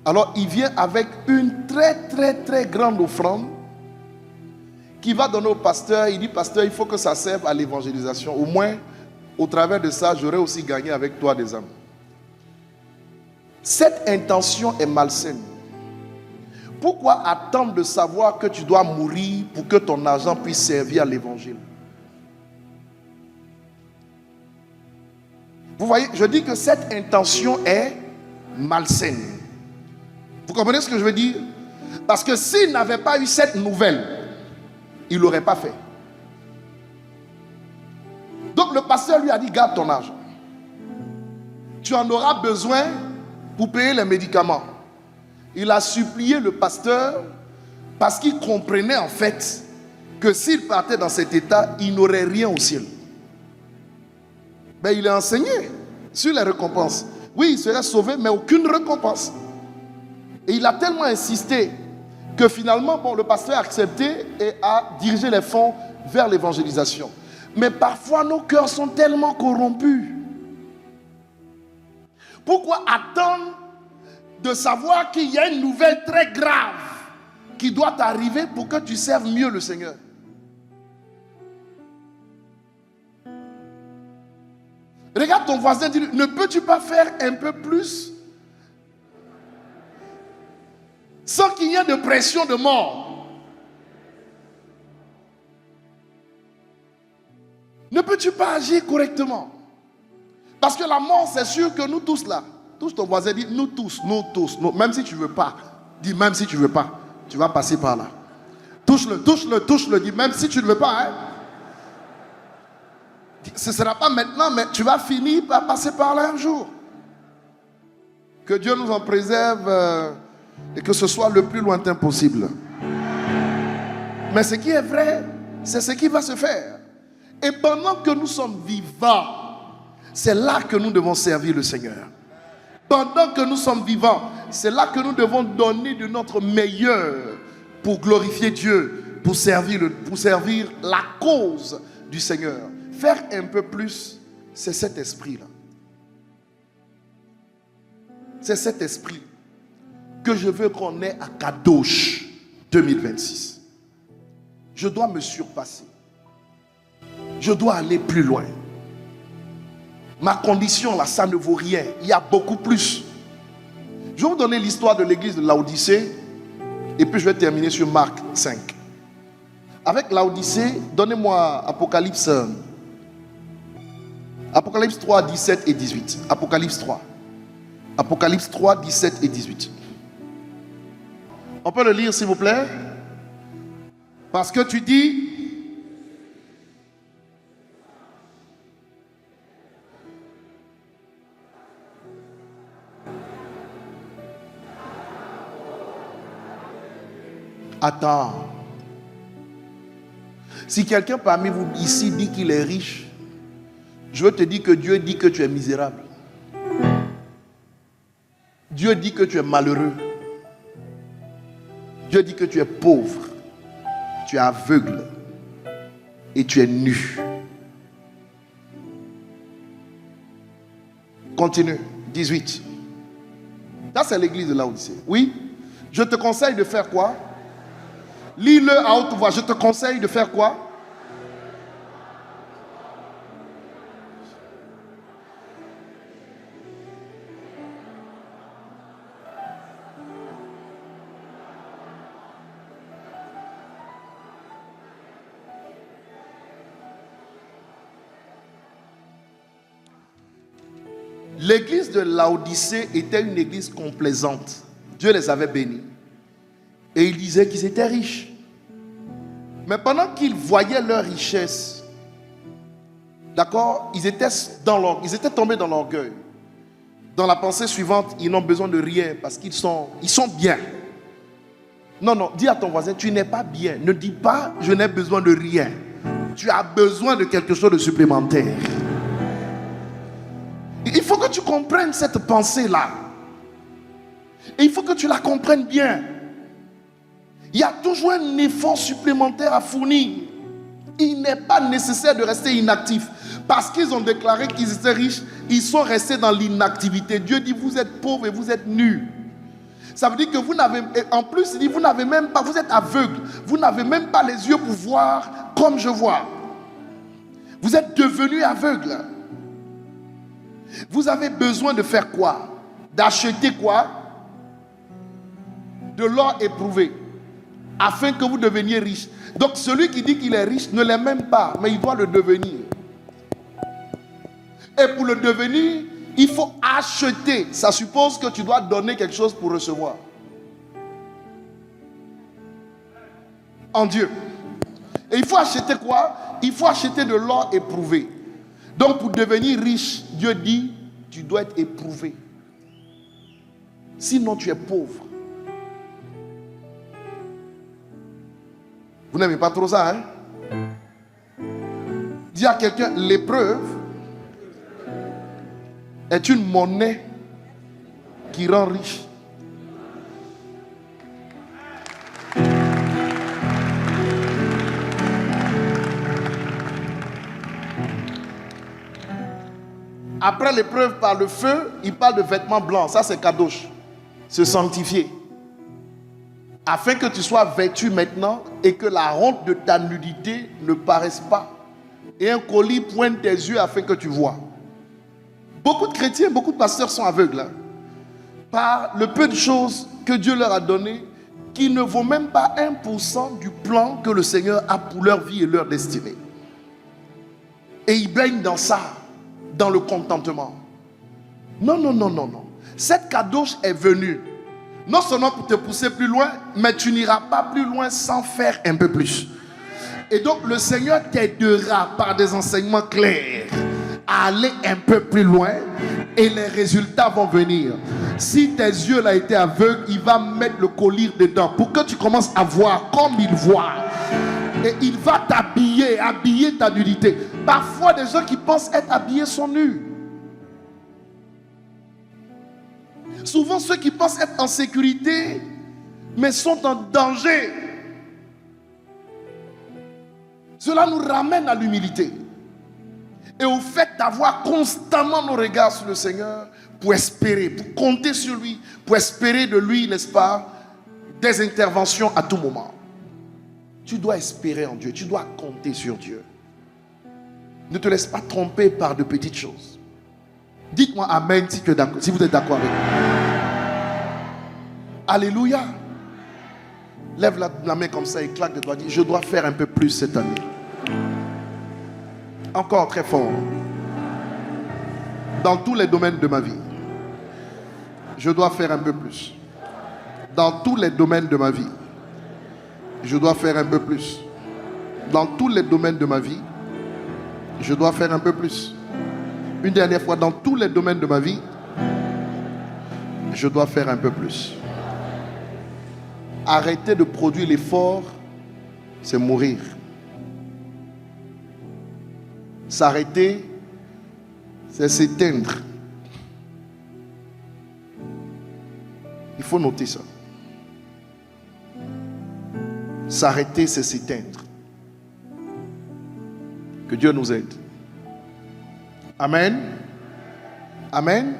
Alors il vient avec une très très très grande offrande qu'il va donner au pasteur. Il dit, pasteur, il faut que ça serve à l'évangélisation. Au moins, au travers de ça, j'aurai aussi gagné avec toi des âmes. Cette intention est malsaine. Pourquoi attendre de savoir que tu dois mourir pour que ton argent puisse servir à l'évangile? Vous voyez, je dis que cette intention est malsaine. Vous comprenez ce que je veux dire? Parce que s'il n'avait pas eu cette nouvelle, il ne l'aurait pas fait. Donc le pasteur lui a dit, garde ton argent. Tu en auras besoin pour payer les médicaments. Il a supplié le pasteur parce qu'il comprenait en fait que s'il partait dans cet état, il n'aurait rien au ciel. Mais il est enseigné sur les récompenses. Oui, il serait sauvé, mais aucune récompense. Et il a tellement insisté que finalement, le pasteur a accepté et a dirigé les fonds vers l'évangélisation. Mais parfois, nos cœurs sont tellement corrompus. Pourquoi attendre de savoir qu'il y a une nouvelle très grave qui doit arriver pour que tu serves mieux le Seigneur? Regarde ton voisin, dis-lui, ne peux-tu pas faire un peu plus sans qu'il y ait de pression de mort? Ne peux-tu pas agir correctement? Parce que la mort, c'est sûr que nous tous là, touche ton voisin, dis nous tous, même si tu ne veux pas, dis même si tu ne veux pas, tu vas passer par là. Touche-le, dis même si tu ne veux pas, hein. Ce ne sera pas maintenant, mais tu vas finir par passer par là un jour. Que Dieu nous en préserve et que ce soit le plus lointain possible. Mais ce qui est vrai, c'est ce qui va se faire. Et pendant que nous sommes vivants, c'est là que nous devons servir le Seigneur. Pendant que nous sommes vivants, c'est là que nous devons donner de notre meilleur pour glorifier Dieu, pour servir la cause du Seigneur. Faire un peu plus, c'est cet esprit-là. C'est cet esprit que je veux qu'on ait à Kadosh 2026. Je dois me surpasser. Je dois aller plus loin. Ma condition là, ça ne vaut rien. Il y a beaucoup plus. Je vais vous donner l'histoire de l'église de Laodicée, Et puis je vais terminer sur Marc 5. Avec Laodicée, donnez-moi Apocalypse 3, 17 et 18. Apocalypse 3. Apocalypse 3, 17 et 18. On peut le lire s'il vous plaît? Parce que tu dis... Attends. Si quelqu'un parmi vous ici dit qu'il est riche, je veux te dire que Dieu dit que tu es misérable. Dieu dit que tu es malheureux. Dieu dit que tu es pauvre. Tu es aveugle. Et tu es nu. Continue. 18. Ça, c'est l'église de Laodicée. Oui. Je te conseille de faire quoi? Lis-le à haute voix. Je te conseille de faire quoi? L'église de Laodicée était une église complaisante. Dieu les avait bénis. Et il disait qu'ils étaient riches. Mais pendant qu'ils voyaient leur richesse, d'accord, ils étaient tombés dans l'orgueil. Dans la pensée suivante, ils n'ont besoin de rien parce qu'ils sont bien. Non, dis à ton voisin, tu n'es pas bien. Ne dis pas, je n'ai besoin de rien. Tu as besoin de quelque chose de supplémentaire. Il faut que tu comprennes cette pensée-là. Et il faut que tu la comprennes bien. Il y a toujours un effort supplémentaire à fournir. Il n'est pas nécessaire de rester inactif. Parce qu'ils ont déclaré qu'ils étaient riches, ils sont restés dans l'inactivité. Dieu dit, vous êtes pauvres et vous êtes nus. Ça veut dire que vous n'avez... En plus, il dit, vous n'avez même pas... Vous êtes aveugles. Vous n'avez même pas les yeux pour voir comme je vois. Vous êtes devenus aveugles. Vous avez besoin de faire quoi? D'acheter quoi? De l'or éprouvé. Afin que vous deveniez riche. Donc celui qui dit qu'il est riche ne l'est même pas, mais il doit le devenir. Et pour le devenir, il faut acheter. Ça suppose que tu dois donner quelque chose pour recevoir. En Dieu. Et il faut acheter quoi? Il faut acheter de l'or éprouvé. Donc pour devenir riche, Dieu dit, tu dois être éprouvé. Sinon tu es pauvre. Vous n'aimez pas trop ça, hein? Dis à quelqu'un, l'épreuve est une monnaie qui rend riche. Après l'épreuve par le feu, il parle de vêtements blancs. Ça, c'est kadosh. Se sanctifier. Afin que tu sois vêtu maintenant et que la honte de ta nudité ne paraisse pas. Et un colis pointe tes yeux afin que tu vois. Beaucoup de chrétiens, beaucoup de pasteurs sont aveugles. Hein, par le peu de choses que Dieu leur a données, qui ne vaut même pas 1% du plan que le Seigneur a pour leur vie et leur destinée. Et ils baignent dans ça, dans le contentement. Non. Cette kadosh est venue. Non seulement pour te pousser plus loin, mais tu n'iras pas plus loin sans faire un peu plus. Et donc le Seigneur t'aidera par des enseignements clairs à aller un peu plus loin et les résultats vont venir. Si tes yeux là étaient aveugles, il va mettre le collier dedans pour que tu commences à voir comme il voit. Et il va t'habiller, habiller ta nudité. Parfois des gens qui pensent être habillés sont nus. Souvent ceux qui pensent être en sécurité, mais sont en danger. Cela nous ramène à l'humilité. Et au fait d'avoir constamment nos regards sur le Seigneur pour espérer, pour compter sur lui, pour espérer de lui, n'est-ce pas, des interventions à tout moment. Tu dois espérer en Dieu, tu dois compter sur Dieu. Ne te laisse pas tromper par de petites choses. Dites-moi amen si vous êtes d'accord avec moi. Alléluia. Lève la main comme ça et claque des doigts. Dis, je dois faire un peu plus cette année. Encore très fort. Dans tous les domaines de ma vie, je dois faire un peu plus. Dans tous les domaines de ma vie, je dois faire un peu plus. Dans tous les domaines de ma vie, je dois faire un peu plus. Une dernière fois, dans tous les domaines de ma vie, je dois faire un peu plus. Arrêter de produire l'effort, c'est mourir. S'arrêter, c'est s'éteindre. Il faut noter ça. S'arrêter, c'est s'éteindre. Que Dieu nous aide. Amen. Amen.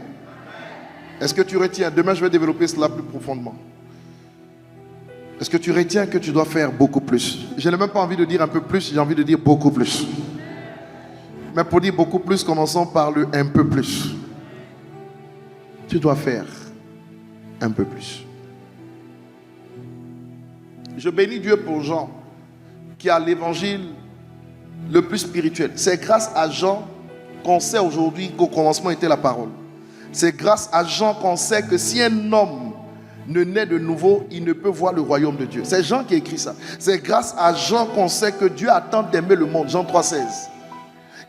Est-ce que tu retiens? Demain, je vais développer cela plus profondément. Est-ce que tu retiens que tu dois faire beaucoup plus? Je n'ai même pas envie de dire un peu plus, j'ai envie de dire beaucoup plus. Mais pour dire beaucoup plus, commençons par le un peu plus. Tu dois faire un peu plus. Je bénis Dieu pour Jean, qui a l'évangile le plus spirituel. C'est grâce à Jean qu'on sait aujourd'hui qu'au commencement était la parole. C'est grâce à Jean qu'on sait que si un homme ne naît de nouveau, il ne peut voir le royaume de Dieu. C'est Jean qui a écrit ça. C'est grâce à Jean qu'on sait que Dieu a tant aimé le monde, Jean 3,16,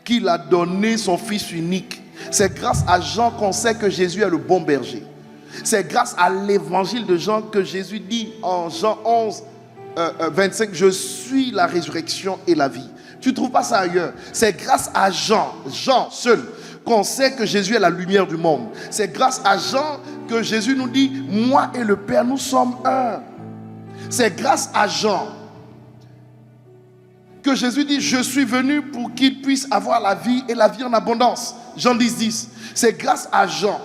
qu'il a donné son Fils unique. C'est grâce à Jean qu'on sait que Jésus est le bon berger. C'est grâce à l'évangile de Jean que Jésus dit en Jean 11, 25, je suis la résurrection et la vie. Tu ne trouves pas ça ailleurs. C'est grâce à Jean seul, qu'on sait que Jésus est la lumière du monde. C'est grâce à Jean que Jésus nous dit, moi et le Père, nous sommes un. C'est grâce à Jean que Jésus dit, je suis venu pour qu'il puisse avoir la vie et la vie en abondance. Jean 10, 10. C'est grâce à Jean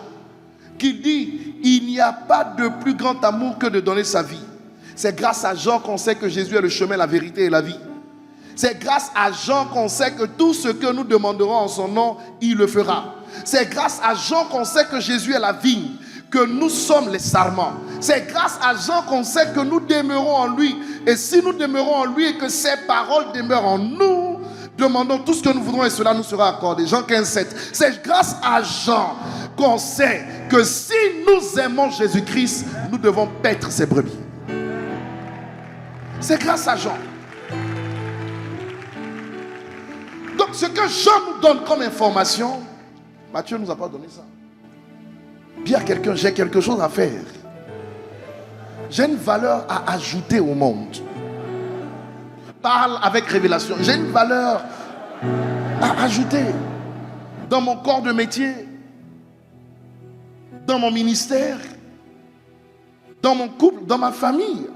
qu'il dit, il n'y a pas de plus grand amour que de donner sa vie. C'est grâce à Jean qu'on sait que Jésus est le chemin, la vérité et la vie. C'est grâce à Jean qu'on sait que tout ce que nous demanderons en son nom, il le fera. C'est grâce à Jean qu'on sait que Jésus est la vigne, que nous sommes les sarments. C'est grâce à Jean qu'on sait que nous demeurons en lui. Et si nous demeurons en lui et que ses paroles demeurent en nous, demandons tout ce que nous voudrons et cela nous sera accordé. Jean 15, 7. C'est grâce à Jean qu'on sait que si nous aimons Jésus-Christ, nous devons paître ses brebis. C'est grâce à Jean. Donc ce que Jean nous donne comme information, Matthieu ne nous a pas donné ça. Dis à quelqu'un, j'ai quelque chose à faire. J'ai une valeur à ajouter au monde. Parle avec révélation. J'ai une valeur à ajouter dans mon corps de métier, dans mon ministère, dans mon couple, dans ma famille.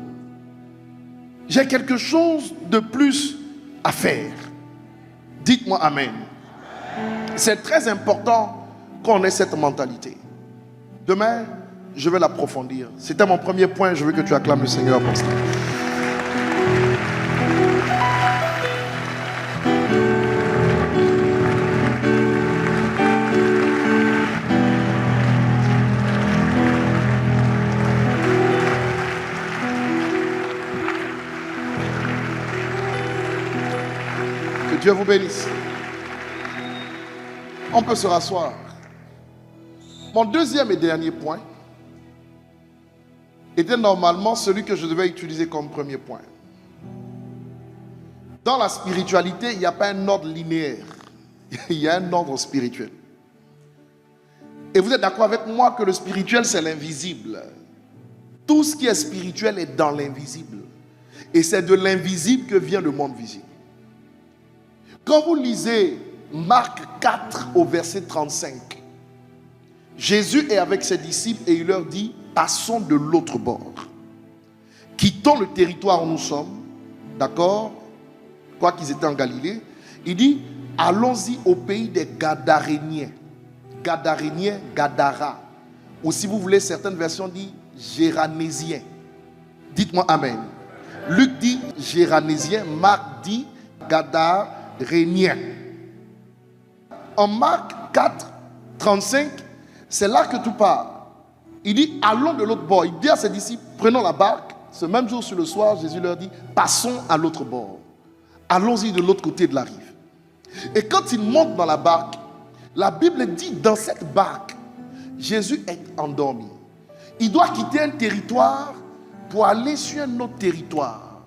J'ai quelque chose de plus à faire. Dites-moi amen. C'est très important qu'on ait cette mentalité. Demain, je vais l'approfondir. C'était mon premier point. Je veux que tu acclames le Seigneur pour ça. Que Dieu vous bénisse. On peut se rasseoir. Mon deuxième et dernier point était normalement celui que je devais utiliser comme premier point. Dans la spiritualité, il n'y a pas un ordre linéaire. Il y a un ordre spirituel. Et vous êtes d'accord avec moi que le spirituel, c'est l'invisible. Tout ce qui est spirituel est dans l'invisible. Et c'est de l'invisible que vient le monde visible. Quand vous lisez Marc 4 au verset 35, Jésus est avec ses disciples et il leur dit, passons de l'autre bord. Quittons le territoire où nous sommes, d'accord? Quoi qu'ils étaient en Galilée. Il dit, allons-y au pays des Gadaréniens. Gadaréniens, Gadara. Ou si vous voulez, certaines versions disent Géranésiens. Dites-moi amen. Luc dit Géranésiens, Marc dit Gadaréniens. En Marc 4, 35, c'est là que tout part. Il dit, allons de l'autre bord. Il dit à ses disciples, prenons la barque ce même jour sur le soir, Jésus leur dit, passons à l'autre bord. Allons-y de l'autre côté de la rive. Et quand ils montent dans la barque, la Bible dit, dans cette barque, Jésus est endormi. Il doit quitter un territoire pour aller sur un autre territoire,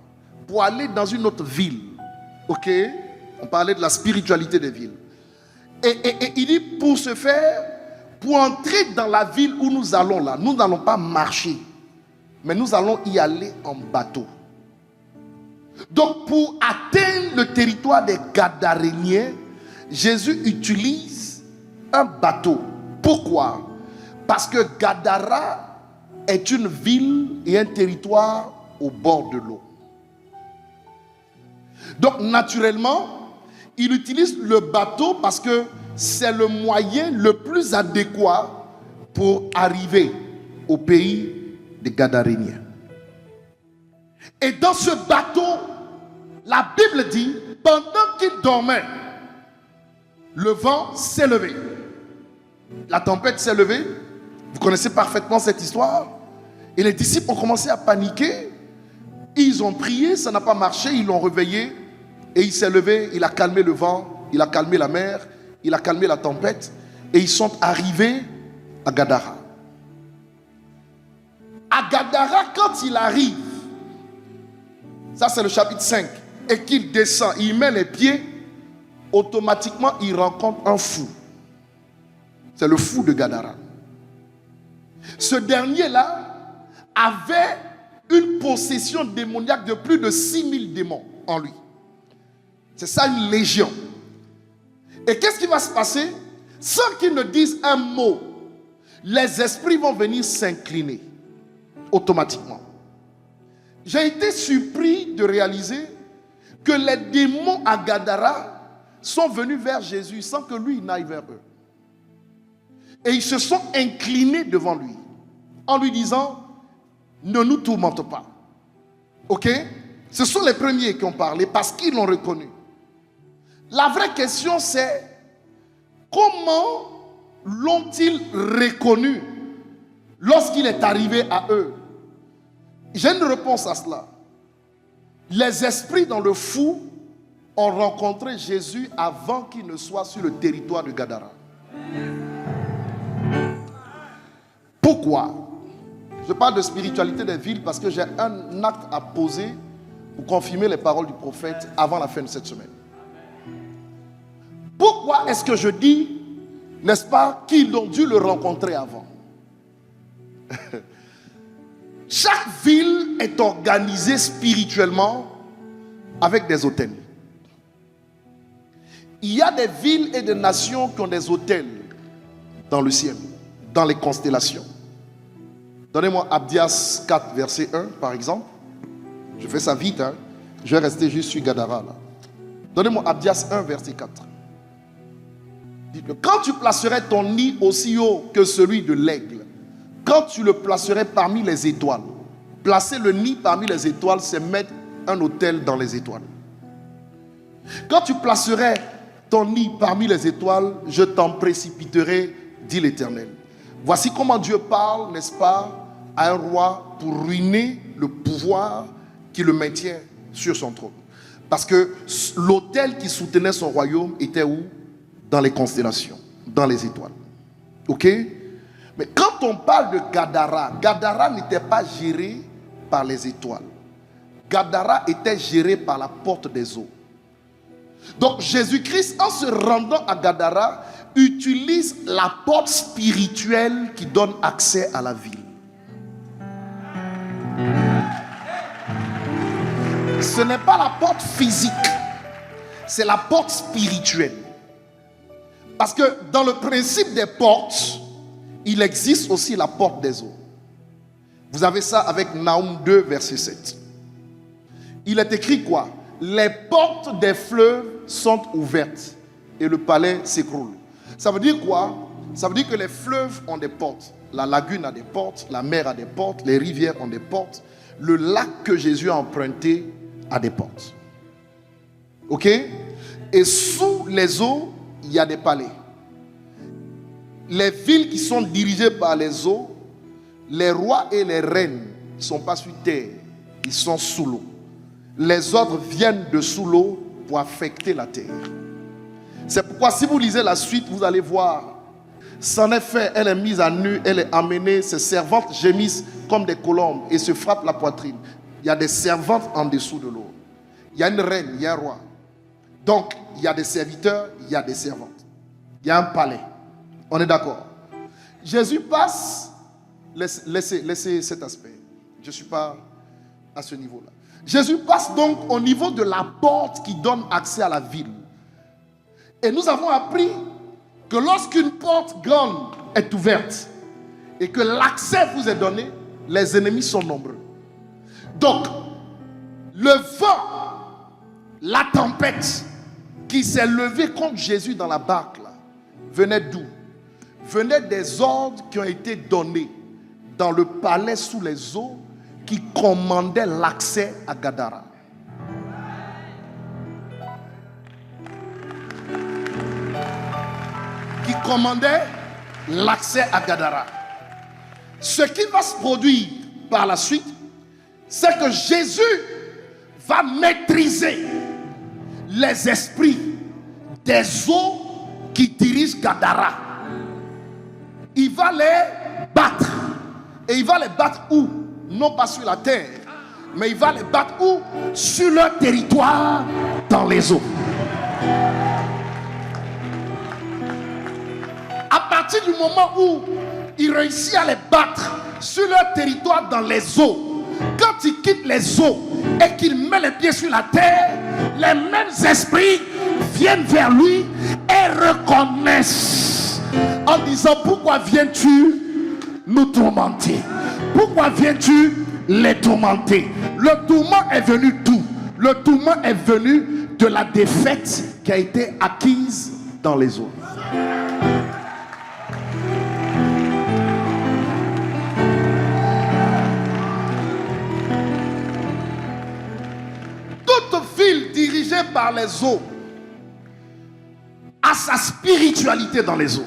pour aller dans une autre ville. Ok? On parlait de la spiritualité des villes. Et il dit, pour ce faire, pour entrer dans la ville où nous allons là, nous n'allons pas marcher, mais nous allons y aller en bateau. Donc pour atteindre le territoire des Gadaréniens, Jésus utilise un bateau. Pourquoi? Parce que Gadara est une ville et un territoire au bord de l'eau. Donc naturellement, il utilise le bateau parce que c'est le moyen le plus adéquat pour arriver au pays des Gadaréniens. Et dans ce bateau, la Bible dit, pendant qu'il dormait, le vent s'est levé. La tempête s'est levée. Vous connaissez parfaitement cette histoire. Et les disciples ont commencé à paniquer. Ils ont prié, ça n'a pas marché, ils l'ont réveillé. Et il s'est levé, il a calmé le vent, il a calmé la mer, il a calmé la tempête. Et ils sont arrivés à Gadara. À Gadara, quand il arrive, ça c'est le chapitre 5, et qu'il descend, il met les pieds, automatiquement il rencontre un fou. C'est le fou de Gadara. Ce dernier-là avait une possession démoniaque de plus de 6000 démons en lui. C'est ça une légion. Et qu'est-ce qui va se passer? Sans qu'il ne dise un mot, les esprits vont venir s'incliner automatiquement. J'ai été surpris de réaliser que les démons à Gadara sont venus vers Jésus sans que lui n'aille vers eux. Et ils se sont inclinés devant lui en lui disant, ne nous tourmente pas. Ok? Ce sont les premiers qui ont parlé parce qu'ils l'ont reconnu. La vraie question c'est, comment l'ont-ils reconnu lorsqu'il est arrivé à eux? J'ai une réponse à cela. Les esprits dans le fou ont rencontré Jésus avant qu'il ne soit sur le territoire de Gadara. Pourquoi? Je parle de spiritualité des villes parce que j'ai un acte à poser pour confirmer les paroles du prophète avant la fin de cette semaine. Pourquoi est-ce que je dis, n'est-ce pas, qu'ils ont dû le rencontrer avant? Chaque ville est organisée spirituellement avec des hôtels. Il y a des villes et des nations qui ont des hôtels dans le ciel, dans les constellations. Donnez-moi Abdias 4, verset 1, par exemple. Je fais ça vite, hein. Je vais rester juste sur Gadara, là. Donnez-moi Abdias 1, verset 4. Dites-le. Quand tu placerais ton nid aussi haut que celui de l'aigle, quand tu le placerais parmi les étoiles, placer le nid parmi les étoiles, c'est mettre un autel dans les étoiles. Quand tu placerais ton nid parmi les étoiles, je t'en précipiterai, dit l'Éternel. Voici comment Dieu parle, n'est-ce pas, à un roi pour ruiner le pouvoir qui le maintient sur son trône. Parce que l'autel qui soutenait son royaume était où? Dans les constellations, dans les étoiles. Ok? Mais quand on parle de Gadara, Gadara n'était pas géré par les étoiles. Gadara était géré par la porte des eaux. Donc Jésus-Christ, en se rendant à Gadara, utilise la porte spirituelle qui donne accès à la ville. Ce n'est pas la porte physique, c'est la porte spirituelle. Parce que dans le principe des portes, il existe aussi la porte des eaux. Vous avez ça avec Naoum 2, verset 7. Il est écrit quoi? Les portes des fleuves sont ouvertes et le palais s'écroule. Ça veut dire quoi? Ça veut dire que les fleuves ont des portes. La lagune a des portes, la mer a des portes, les rivières ont des portes. Le lac que Jésus a emprunté a des portes. Ok? Et sous les eaux, il y a des palais. Les villes qui sont dirigées par les eaux, les rois et les reines ne sont pas sur terre, Ils sont sous l'eau. Les ordres viennent de sous l'eau pour affecter la terre. C'est pourquoi si vous lisez la suite, vous allez voir. C'en est fait, elle est mise à nu, elle est amenée, ses servantes gémissent comme des colombes et se frappent la poitrine. Il y a des servantes en dessous de l'eau. Il y a une reine, il y a un roi. Donc, il y a des serviteurs, il y a des servantes. Il y a un palais. On est d'accord? Jésus passe, laissez cet aspect. Je ne suis pas à ce niveau-là. Jésus passe donc au niveau de la porte qui donne accès à la ville. Et nous avons appris que lorsqu'une porte grande est ouverte et que l'accès vous est donné, les ennemis sont nombreux. Donc, le vent, la tempête qui s'est levée contre Jésus dans la barque, là, venait d'où? Venait des ordres qui ont été donnés dans le palais sous les eaux qui commandaient l'accès à Gadara. Qui commandait l'accès à Gadara. Ce qui va se produire par la suite, c'est que Jésus va maîtriser les esprits des eaux qui dirigent Gadara. Il va les battre. Et il va les battre où? Non pas sur la terre, mais il va les battre où? Sur leur territoire, dans les eaux. À partir du moment où il réussit à les battre sur leur territoire dans les eaux, quand il quitte les eaux et qu'il met les pieds sur la terre, les mêmes esprits viennent vers lui et reconnaissent en disant: pourquoi viens-tu nous tourmenter? Pourquoi viens-tu les tourmenter? Le tourment est venu d'où? Le tourment est venu de la défaite qui a été acquise dans les eaux. Toute ville dirigée par les eaux a sa spiritualité dans les eaux.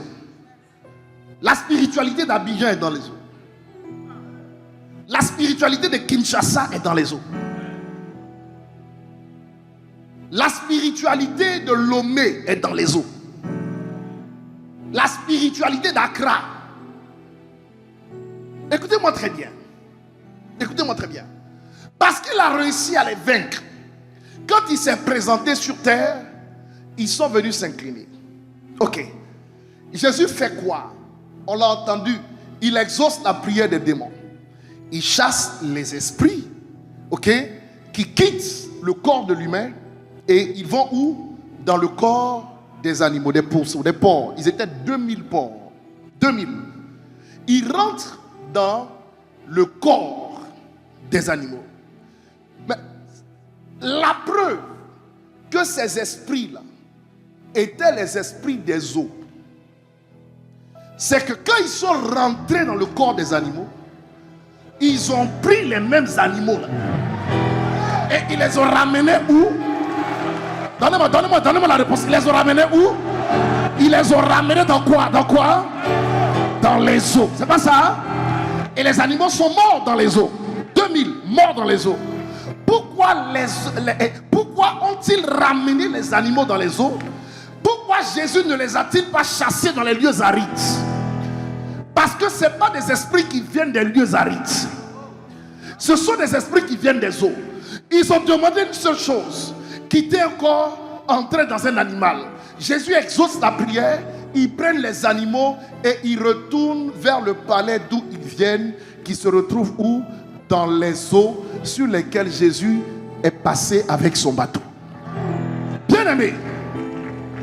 La spiritualité d'Abidjan est dans les eaux. La spiritualité de Kinshasa est dans les eaux. La spiritualité de Lomé est dans les eaux. La spiritualité d'Accra. Écoutez-moi très bien. Écoutez-moi très bien. Parce qu'il a réussi à les vaincre. Quand il s'est présenté sur terre, ils sont venus s'incliner. Ok. Jésus fait quoi? On l'a entendu. Il exauce la prière des démons. Il chasse les esprits, ok, qui quittent le corps de l'humain et ils vont où? Dans le corps des animaux, des pourceaux, des porcs. Ils étaient 2000 porcs. 2000. Ils rentrent dans le corps des animaux. Mais la preuve que ces esprits-là étaient les esprits des eaux, c'est que quand ils sont rentrés dans le corps des animaux, ils ont pris les mêmes animaux là, et ils les ont ramenés où? Donnez-moi la réponse. Ils les ont ramenés où? Ils les ont ramenés dans quoi? Dans quoi? Dans les eaux. C'est pas ça? Et les animaux sont morts dans les eaux. 2000 morts dans les eaux. Pourquoi ont-ils ramené les animaux dans les eaux? Pourquoi Jésus ne les a-t-il pas chassés dans les lieux arides? Parce que ce ne sont pas des esprits qui viennent des lieux arides. Ce sont des esprits qui viennent des eaux. Ils ont demandé une seule chose: quitter un corps, entrer dans un animal. Jésus exauce la prière, ils prennent les animaux et ils retournent vers le palais d'où ils viennent, qui se retrouve où? Dans les eaux sur lesquelles Jésus est passé avec son bateau. Bien-aimé,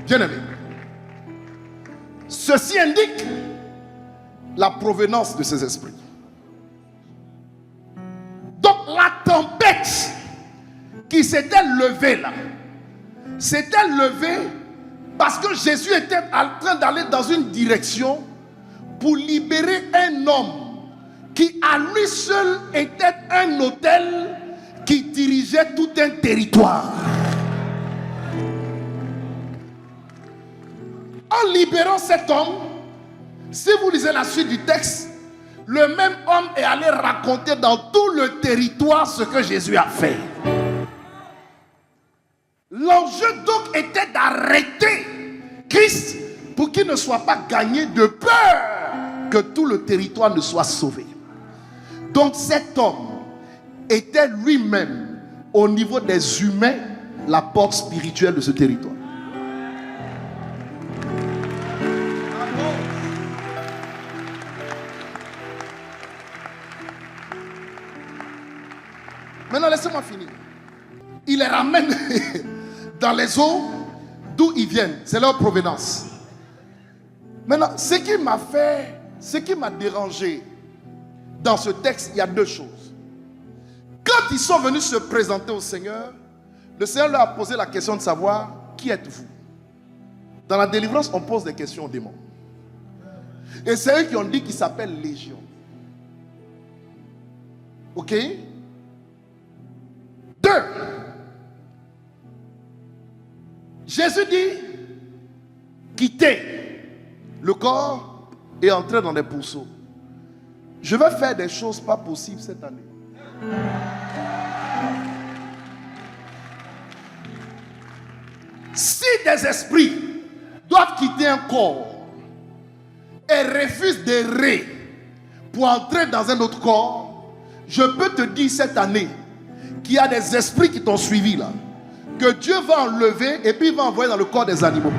bien-aimé, ceci indique la provenance de ces esprits. Donc la tempête qui s'était levée là, s'était levée parce que Jésus était en train d'aller dans une direction pour libérer un homme qui à lui seul était un autel qui dirigeait tout un territoire. En libérant cet homme, si vous lisez la suite du texte, le même homme est allé raconter dans tout le territoire ce que Jésus a fait. L'enjeu donc était d'arrêter Christ pour qu'il ne soit pas gagné de peur que tout le territoire ne soit sauvé. Donc cet homme était lui-même, au niveau des humains, la porte spirituelle de ce territoire. Maintenant, laissez-moi finir. Il les ramène dans les eaux d'où ils viennent. C'est leur provenance. Maintenant, ce qui m'a dérangé dans ce texte, il y a deux choses. Quand ils sont venus se présenter au Seigneur, le Seigneur leur a posé la question de savoir qui êtes-vous. Dans la délivrance, on pose des questions aux démons. Et c'est eux qui ont dit qu'ils s'appellent Légion. Ok? 2. Jésus dit quittez le corps et entrez dans des pourceaux. Je vais faire des choses pas possibles cette année. Si des esprits doivent quitter un corps et refusent d'errer pour entrer dans un autre corps, je peux te dire cette année qu'il y a des esprits qui t'ont suivi là, que Dieu va enlever et puis il va envoyer dans le corps des animaux.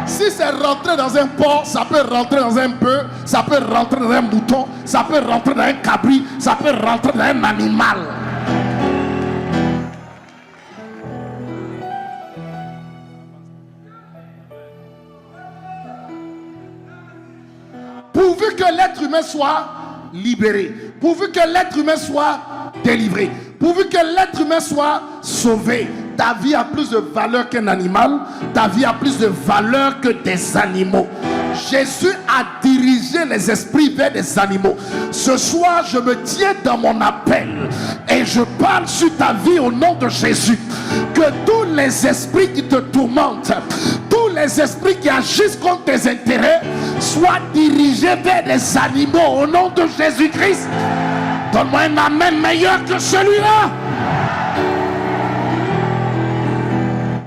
Si c'est rentrer dans un porc, ça peut rentrer dans un bœuf, ça peut rentrer dans un mouton, ça peut rentrer dans un cabri, ça peut rentrer dans un animal. Pourvu que l'être humain soit libéré, pourvu que l'être humain soit délivré, pourvu que l'être humain soit sauvé, ta vie a plus de valeur qu'un animal, ta vie a plus de valeur que des animaux. Jésus a dirigé les esprits vers des animaux. Ce soir, je me tiens dans mon appel et je parle sur ta vie au nom de Jésus. Que tous les esprits qui te tourmentent, tous les esprits qui agissent contre tes intérêts soient dirigés vers des animaux au nom de Jésus-Christ. Donne-moi un amen meilleur que celui-là.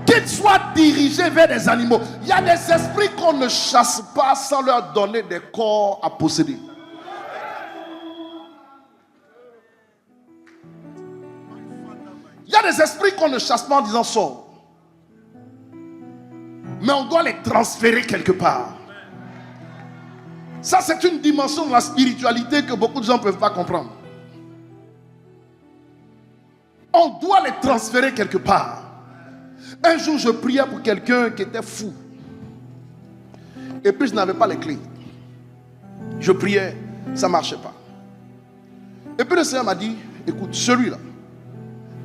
Qu'ils soient dirigés vers des animaux. Il y a des esprits qu'on ne chasse pas sans leur donner des corps à posséder. Il y a des esprits qu'on ne chasse pas en disant sors. Mais on doit les transférer quelque part. Ça, c'est une dimension de la spiritualité que beaucoup de gens ne peuvent pas comprendre. On doit les transférer quelque part. Un jour, je priais pour quelqu'un qui était fou. Et puis, je n'avais pas les clés. Je priais, ça ne marchait pas. Et puis, le Seigneur m'a dit, écoute, celui-là,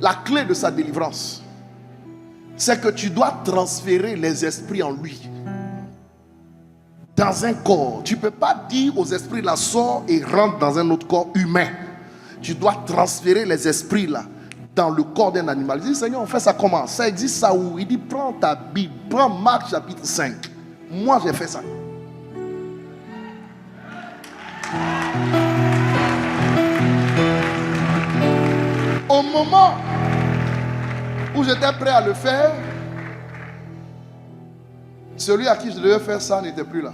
la clé de sa délivrance, c'est que tu dois transférer les esprits en lui. Dans un corps. Tu ne peux pas dire aux esprits, là, sors et rentre dans un autre corps humain. Tu dois transférer les esprits, là, dans le corps d'un animal. Il dit, Seigneur, on fait ça comment? Ça existe ça où? Il dit, prends ta Bible, prends Marc chapitre 5. Moi, j'ai fait ça. Au moment où j'étais prêt à le faire, celui à qui je devais faire ça n'était plus là.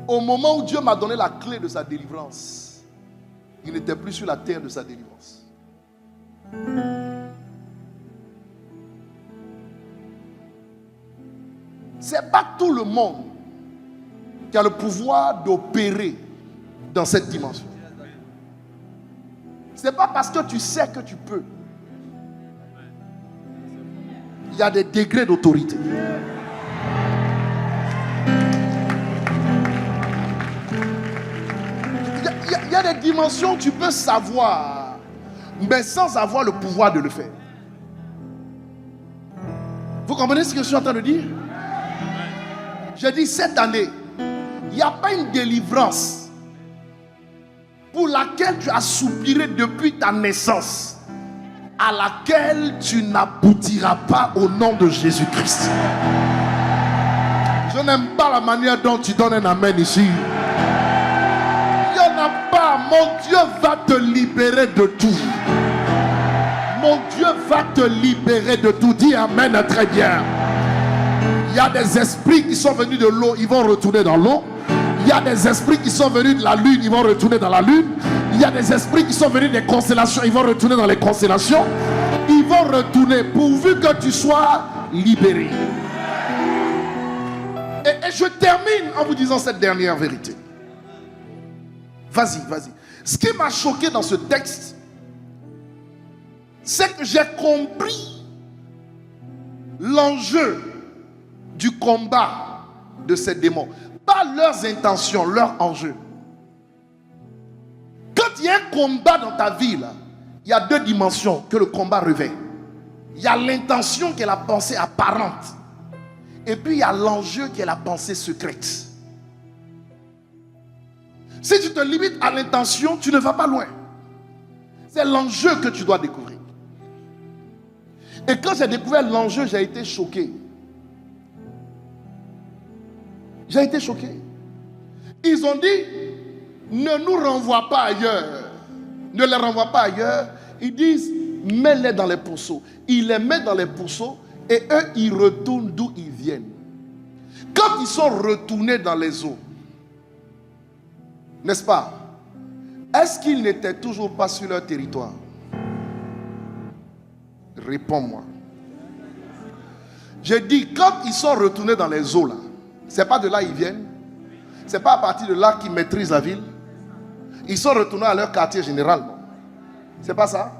Au moment où Dieu m'a donné la clé de sa délivrance, il n'était plus sur la terre de sa délivrance. Ce n'est pas tout le monde qui a le pouvoir d'opérer dans cette dimension. Ce n'est pas parce que tu sais que tu peux. Il y a des degrés d'autorité. Il y a des dimensions où tu peux savoir, mais sans avoir le pouvoir de le faire. Vous comprenez ce que je suis en train de dire? J'ai dit cette année, il n'y a pas une délivrance pour laquelle tu as soupiré depuis ta naissance, à laquelle tu n'aboutiras pas au nom de Jésus-Christ. Je Je n'aime pas la manière dont tu donnes un amen ici. Il n'y en a pas. Mon Dieu va te libérer de tout. Mon Dieu va te libérer de tout. Dis amen très bien. Il y a des esprits qui sont venus de l'eau, ils vont retourner dans l'eau. Il y a des esprits qui sont venus de la lune, ils vont retourner dans la lune. Il y a des esprits qui sont venus des constellations, ils vont retourner dans les constellations. Ils vont retourner pourvu que tu sois libéré. Et je termine en vous disant cette dernière vérité. Vas-y. Ce qui m'a choqué dans ce texte, c'est que j'ai compris l'enjeu du combat de ces démons. Pas leurs intentions, leur enjeu. Quand il y a un combat dans ta vie, là, il y a deux dimensions que le combat revêt. Il y a l'intention qui est la pensée apparente. Et puis il y a l'enjeu qui est la pensée secrète. Si tu te limites à l'intention, tu ne vas pas loin. C'est l'enjeu que tu dois découvrir. Et quand j'ai découvert l'enjeu, j'ai été choqué. J'ai été choqué. Ils ont dit, ne nous renvoie pas ailleurs. Ne les renvoie pas ailleurs. Ils disent, mets-les dans les pourceaux. Ils les mettent dans les pourceaux et eux, ils retournent d'où ils viennent. Quand ils sont retournés dans les eaux, n'est-ce pas? Est-ce qu'ils n'étaient toujours pas sur leur territoire? Réponds-moi. J'ai dit, quand ils sont retournés dans les eaux là, c'est pas de là ils viennent. C'est pas à partir de là qu'ils maîtrisent la ville. Ils sont retournés à leur quartier général. C'est pas ça?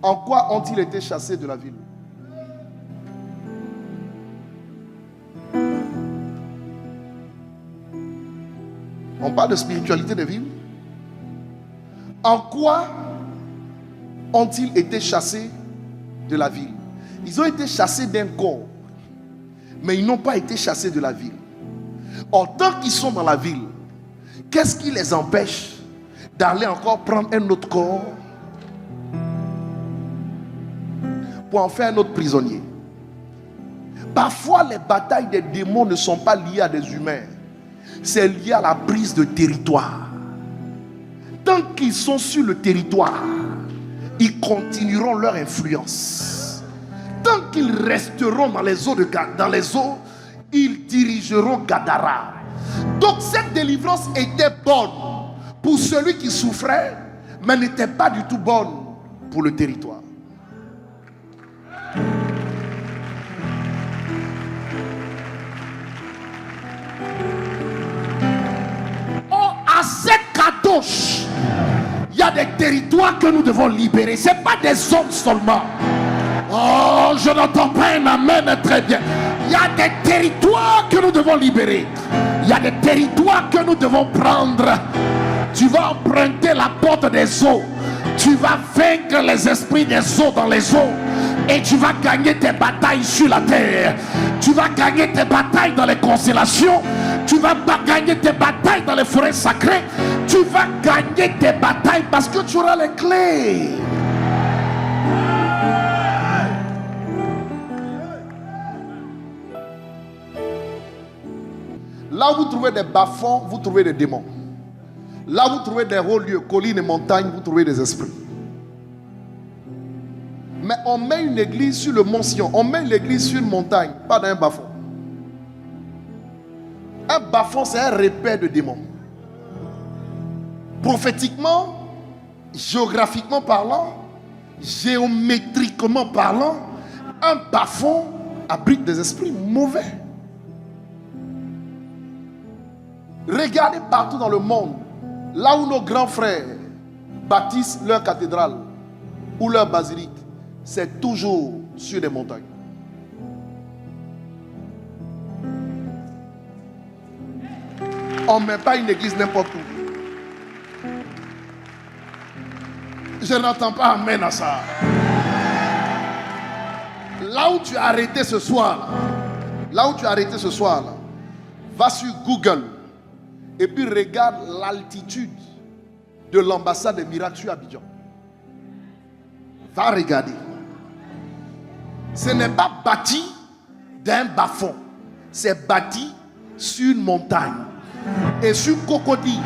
En quoi ont-ils été chassés de la ville? On parle de spiritualité de ville. En quoi ont-ils été chassés de la ville? Ils ont été chassés d'un corps, mais ils n'ont pas été chassés de la ville. Or, tant qu'ils sont dans la ville, qu'est-ce qui les empêche d'aller encore prendre un autre corps pour en faire un autre prisonnier? Parfois, les batailles des démons ne sont pas liées à des humains. C'est lié à la prise de territoire. Tant qu'ils sont sur le territoire, ils continueront leur influence. Tant qu'ils resteront dans les eaux, ils dirigeront Gadara. Donc cette délivrance était bonne pour celui qui souffrait, mais n'était pas du tout bonne pour le territoire. À cette Kadosh, il y a des territoires que nous devons libérer. Ce n'est pas des zones seulement. Oh, je n'entends pas un amen très bien. Il y a des territoires que nous devons libérer. Il y a des territoires que nous devons prendre. Tu vas emprunter la porte des eaux. Tu vas vaincre les esprits des eaux dans les eaux. Et tu vas gagner tes batailles sur la terre. Tu vas gagner tes batailles dans les constellations. Tu vas gagner tes batailles dans les forêts sacrées. Tu vas gagner tes batailles parce que tu auras les clés. Là où vous trouvez des bas-fonds, vous trouvez des démons. Là où vous trouvez des hauts lieux, collines et montagnes, vous trouvez des esprits. Mais on met une église sur le mont Sion. On met l'église sur une montagne, pas dans un bas-fond. Un bas-fond, c'est un repère de démons. Prophétiquement, géographiquement parlant, géométriquement parlant, un bas-fond abrite des esprits mauvais. Regardez partout dans le monde, là où nos grands frères bâtissent leur cathédrale ou leur basilique, c'est toujours sur des montagnes. On ne met pas une église n'importe où. Je n'entends pas amen à ça. Là où tu as arrêté ce soir, va sur Google et puis regarde l'altitude de l'ambassade des miracles sur Abidjan. Va regarder. Ce n'est pas bâti d'un bas-fond. c'est bâti sur une montagne. Et sur Cocody,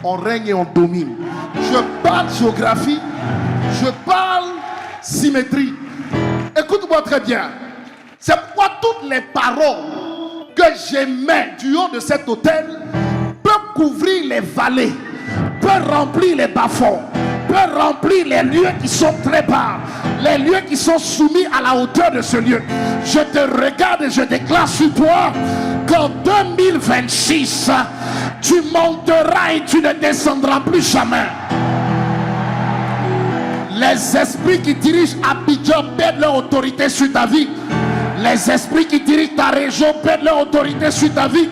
on règne et on domine. Je parle géographie, je parle symétrie. Écoute-moi très bien. C'est pourquoi toutes les paroles que j'émets du haut de cet autel peuvent couvrir les vallées, peuvent remplir les bas-fonds, peuvent remplir les lieux qui sont très bas, les lieux qui sont soumis à la hauteur de ce lieu. Je te regarde et je déclare sur toi qu'en 2026, tu monteras et tu ne descendras plus jamais. Les esprits qui dirigent Abidjan perdent leur autorité sur ta vie. Les esprits qui dirigent ta région perdent leur autorité sur ta vie.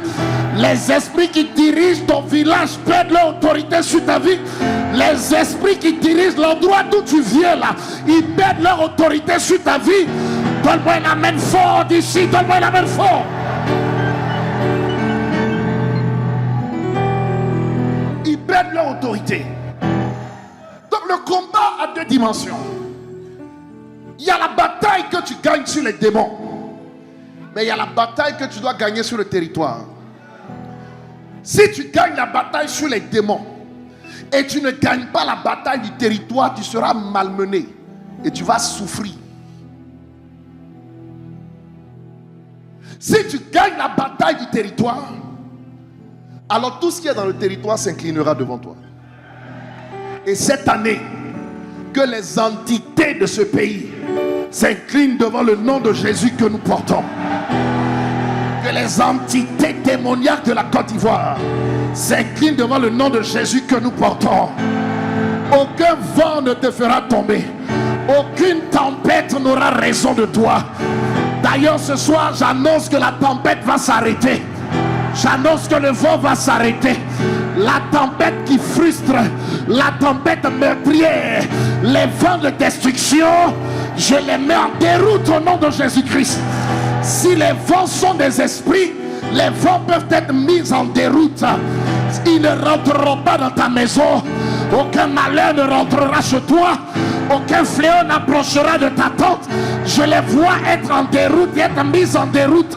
Les esprits qui dirigent ton village perdent leur autorité sur ta vie. Les esprits qui dirigent l'endroit d'où tu viens là, ils perdent leur autorité sur ta vie. Donne-moi un amen fort d'ici, donne-moi un amen fort. Ils perdent leur autorité. Donc le combat a deux dimensions. Il y a la bataille que tu gagnes sur les démons, mais il y a la bataille que tu dois gagner sur le territoire. Si tu gagnes la bataille sur les démons et tu ne gagnes pas la bataille du territoire, tu seras malmené et tu vas souffrir. Si tu gagnes la bataille du territoire, alors tout ce qui est dans le territoire s'inclinera devant toi. Et cette année, que les entités de ce pays s'inclinent devant le nom de Jésus que nous portons. Que les entités démoniaques de la Côte d'Ivoire s'inclinent devant le nom de Jésus que nous portons. Aucun vent ne te fera tomber. Aucune tempête n'aura raison de toi. D'ailleurs, ce soir, j'annonce que la tempête va s'arrêter. J'annonce que le vent va s'arrêter. La tempête qui frustre, la tempête meurtrière, les vents de destruction, je les mets en déroute au nom de Jésus-Christ. Si les vents sont des esprits, les vents peuvent être mis en déroute. Ils ne rentreront pas dans ta maison. Aucun malheur ne rentrera chez toi. Aucun fléau n'approchera de ta tente. Je les vois être en déroute et être mis en déroute.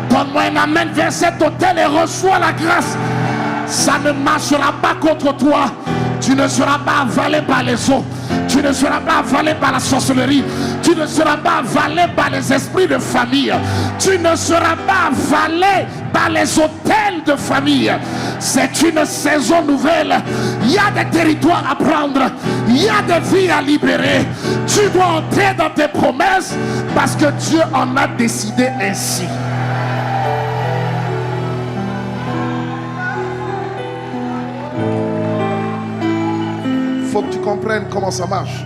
Donne-moi un amen vers cet autel et reçois la grâce. Ça ne marchera pas contre toi. Tu ne seras pas avalé par les eaux. Tu ne seras pas avalé par la sorcellerie. Tu ne seras pas avalé par les esprits de famille. Tu ne seras pas avalé par les hôtels de famille. C'est une saison nouvelle. Il y a des territoires à prendre. Il y a des vies à libérer. Tu dois entrer dans tes promesses parce que Dieu en a décidé ainsi. Il faut que tu comprennes comment ça marche.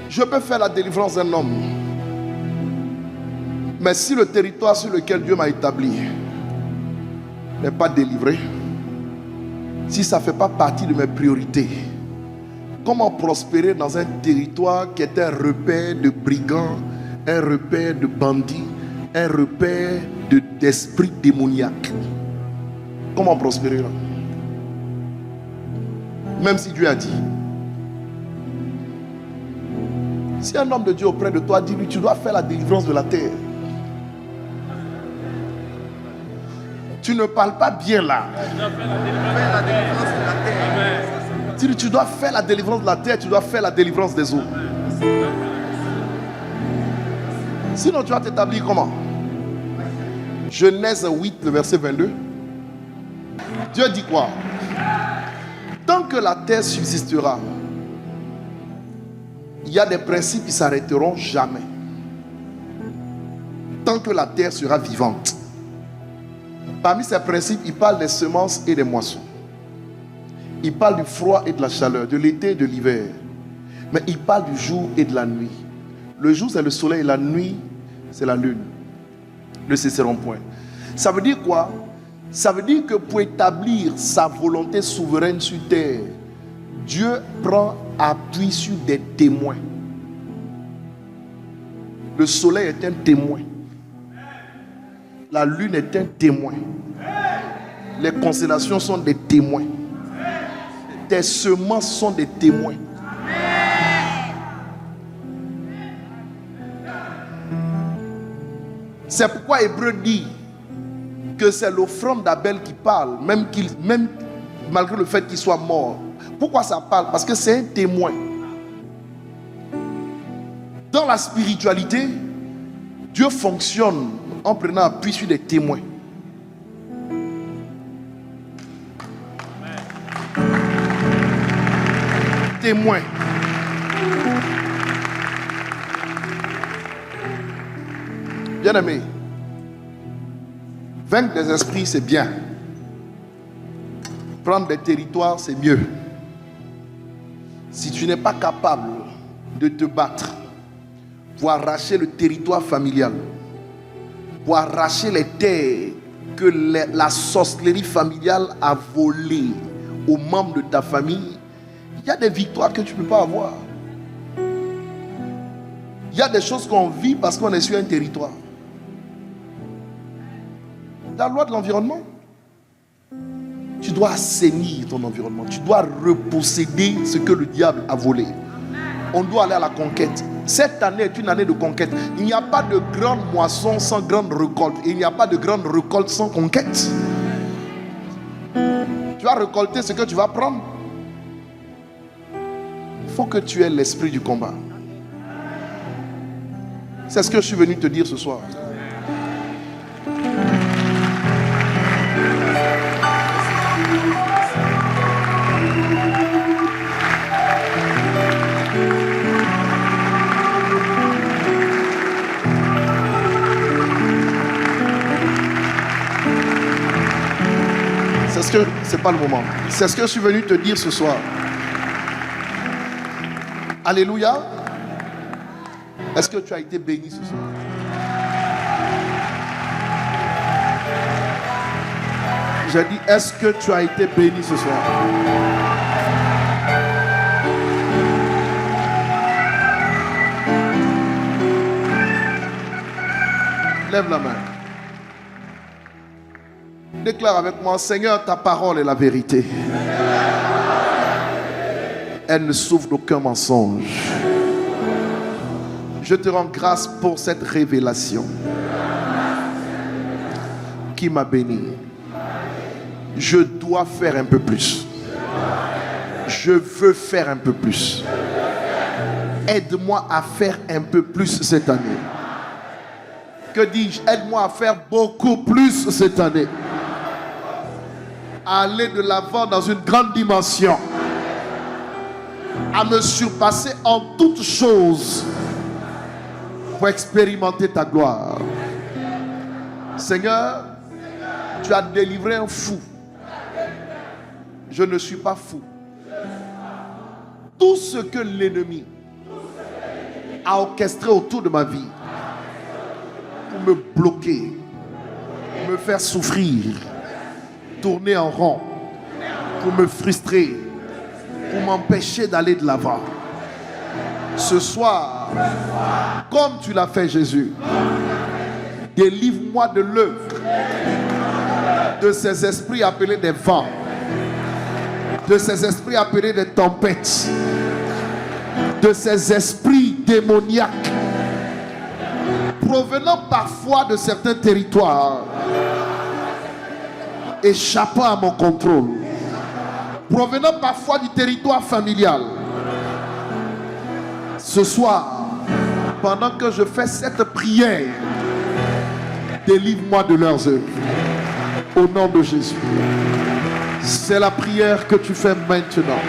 Je peux faire la délivrance d'un homme, mais si le territoire sur lequel Dieu m'a établi n'est pas délivré, si ça ne fait pas partie de mes priorités, comment prospérer dans un territoire qui est un repère de brigands, un repère de bandits, un repère d'esprits démoniaques? Comment prospérer là? Même si Dieu a dit. Si un homme de Dieu auprès de toi dit lui, tu dois faire la délivrance de la terre. Tu ne parles pas bien là. Tu dois faire la délivrance de la terre, tu dois faire la délivrance des eaux. Sinon tu vas t'établir comment? Genèse 8, le verset 22. Dieu dit quoi? Tant que la terre subsistera, il y a des principes qui s'arrêteront jamais. Tant que la terre sera vivante. Parmi ces principes, il parle des semences et des moissons. Il parle du froid et de la chaleur, de l'été et de l'hiver. Mais il parle du jour et de la nuit. Le jour, c'est le soleil, et la nuit, c'est la lune. Ne cesseront point. Ça veut dire quoi? Ça veut dire que pour établir sa volonté souveraine sur terre, Dieu prend appui sur des témoins. Le soleil est un témoin. La lune est un témoin. Les constellations sont des témoins. Tes semences sont des témoins. C'est pourquoi Hébreu dit que c'est l'offrande d'Abel qui parle, même malgré le fait qu'il soit mort. Pourquoi ça parle? Parce que c'est un témoin. Dans la spiritualité, Dieu fonctionne en prenant appui sur des témoins. Témoins. Bien-aimé, vaincre des esprits, c'est bien. Prendre des territoires, c'est mieux. Si tu n'es pas capable de te battre pour arracher le territoire familial, pour arracher les terres que la sorcellerie familiale a volées aux membres de ta famille, il y a des victoires que tu ne peux pas avoir. Il y a des choses qu'on vit parce qu'on est sur un territoire. La loi de l'environnement. Tu dois assainir ton environnement. Tu dois reposséder ce que le diable a volé. On doit aller à la conquête. Cette année est une année de conquête. Il n'y a pas de grande moisson sans grande récolte. Et il n'y a pas de grande récolte sans conquête. Tu vas récolter ce que tu vas prendre. Il faut que tu aies l'esprit du combat. C'est ce que je suis venu te dire ce soir. C'est pas le moment. C'est ce que je suis venu te dire ce soir. Alléluia. Est-ce que tu as été béni ce soir? J'ai dit, est-ce que tu as été béni ce soir? Lève la main. Déclare avec moi, Seigneur, ta parole est la vérité. Elle ne souffre d'aucun mensonge. Je te rends grâce pour cette révélation qui m'a béni. Je dois faire un peu plus. Je veux faire un peu plus. Aide-moi à faire un peu plus cette année. Que dis-je? Aide-moi à faire beaucoup plus cette année. À aller de l'avant dans une grande dimension. À me surpasser en toutes choses pour expérimenter ta gloire. Seigneur, tu as délivré un fou. Je ne suis pas fou. Tout ce que l'ennemi a orchestré autour de ma vie pour me bloquer, me faire souffrir, tourner en rond, pour me frustrer, pour m'empêcher d'aller de l'avant. Ce soir, comme tu l'as fait, Jésus, délivre-moi de l'œuvre de ces esprits appelés des vents, de ces esprits appelés des tempêtes, de ces esprits démoniaques provenant parfois de certains territoires, échappant à mon contrôle, provenant parfois du territoire familial. Ce soir, pendant que je fais cette prière, délivre-moi de leurs œuvres. Au nom de Jésus. C'est la prière que tu fais maintenant.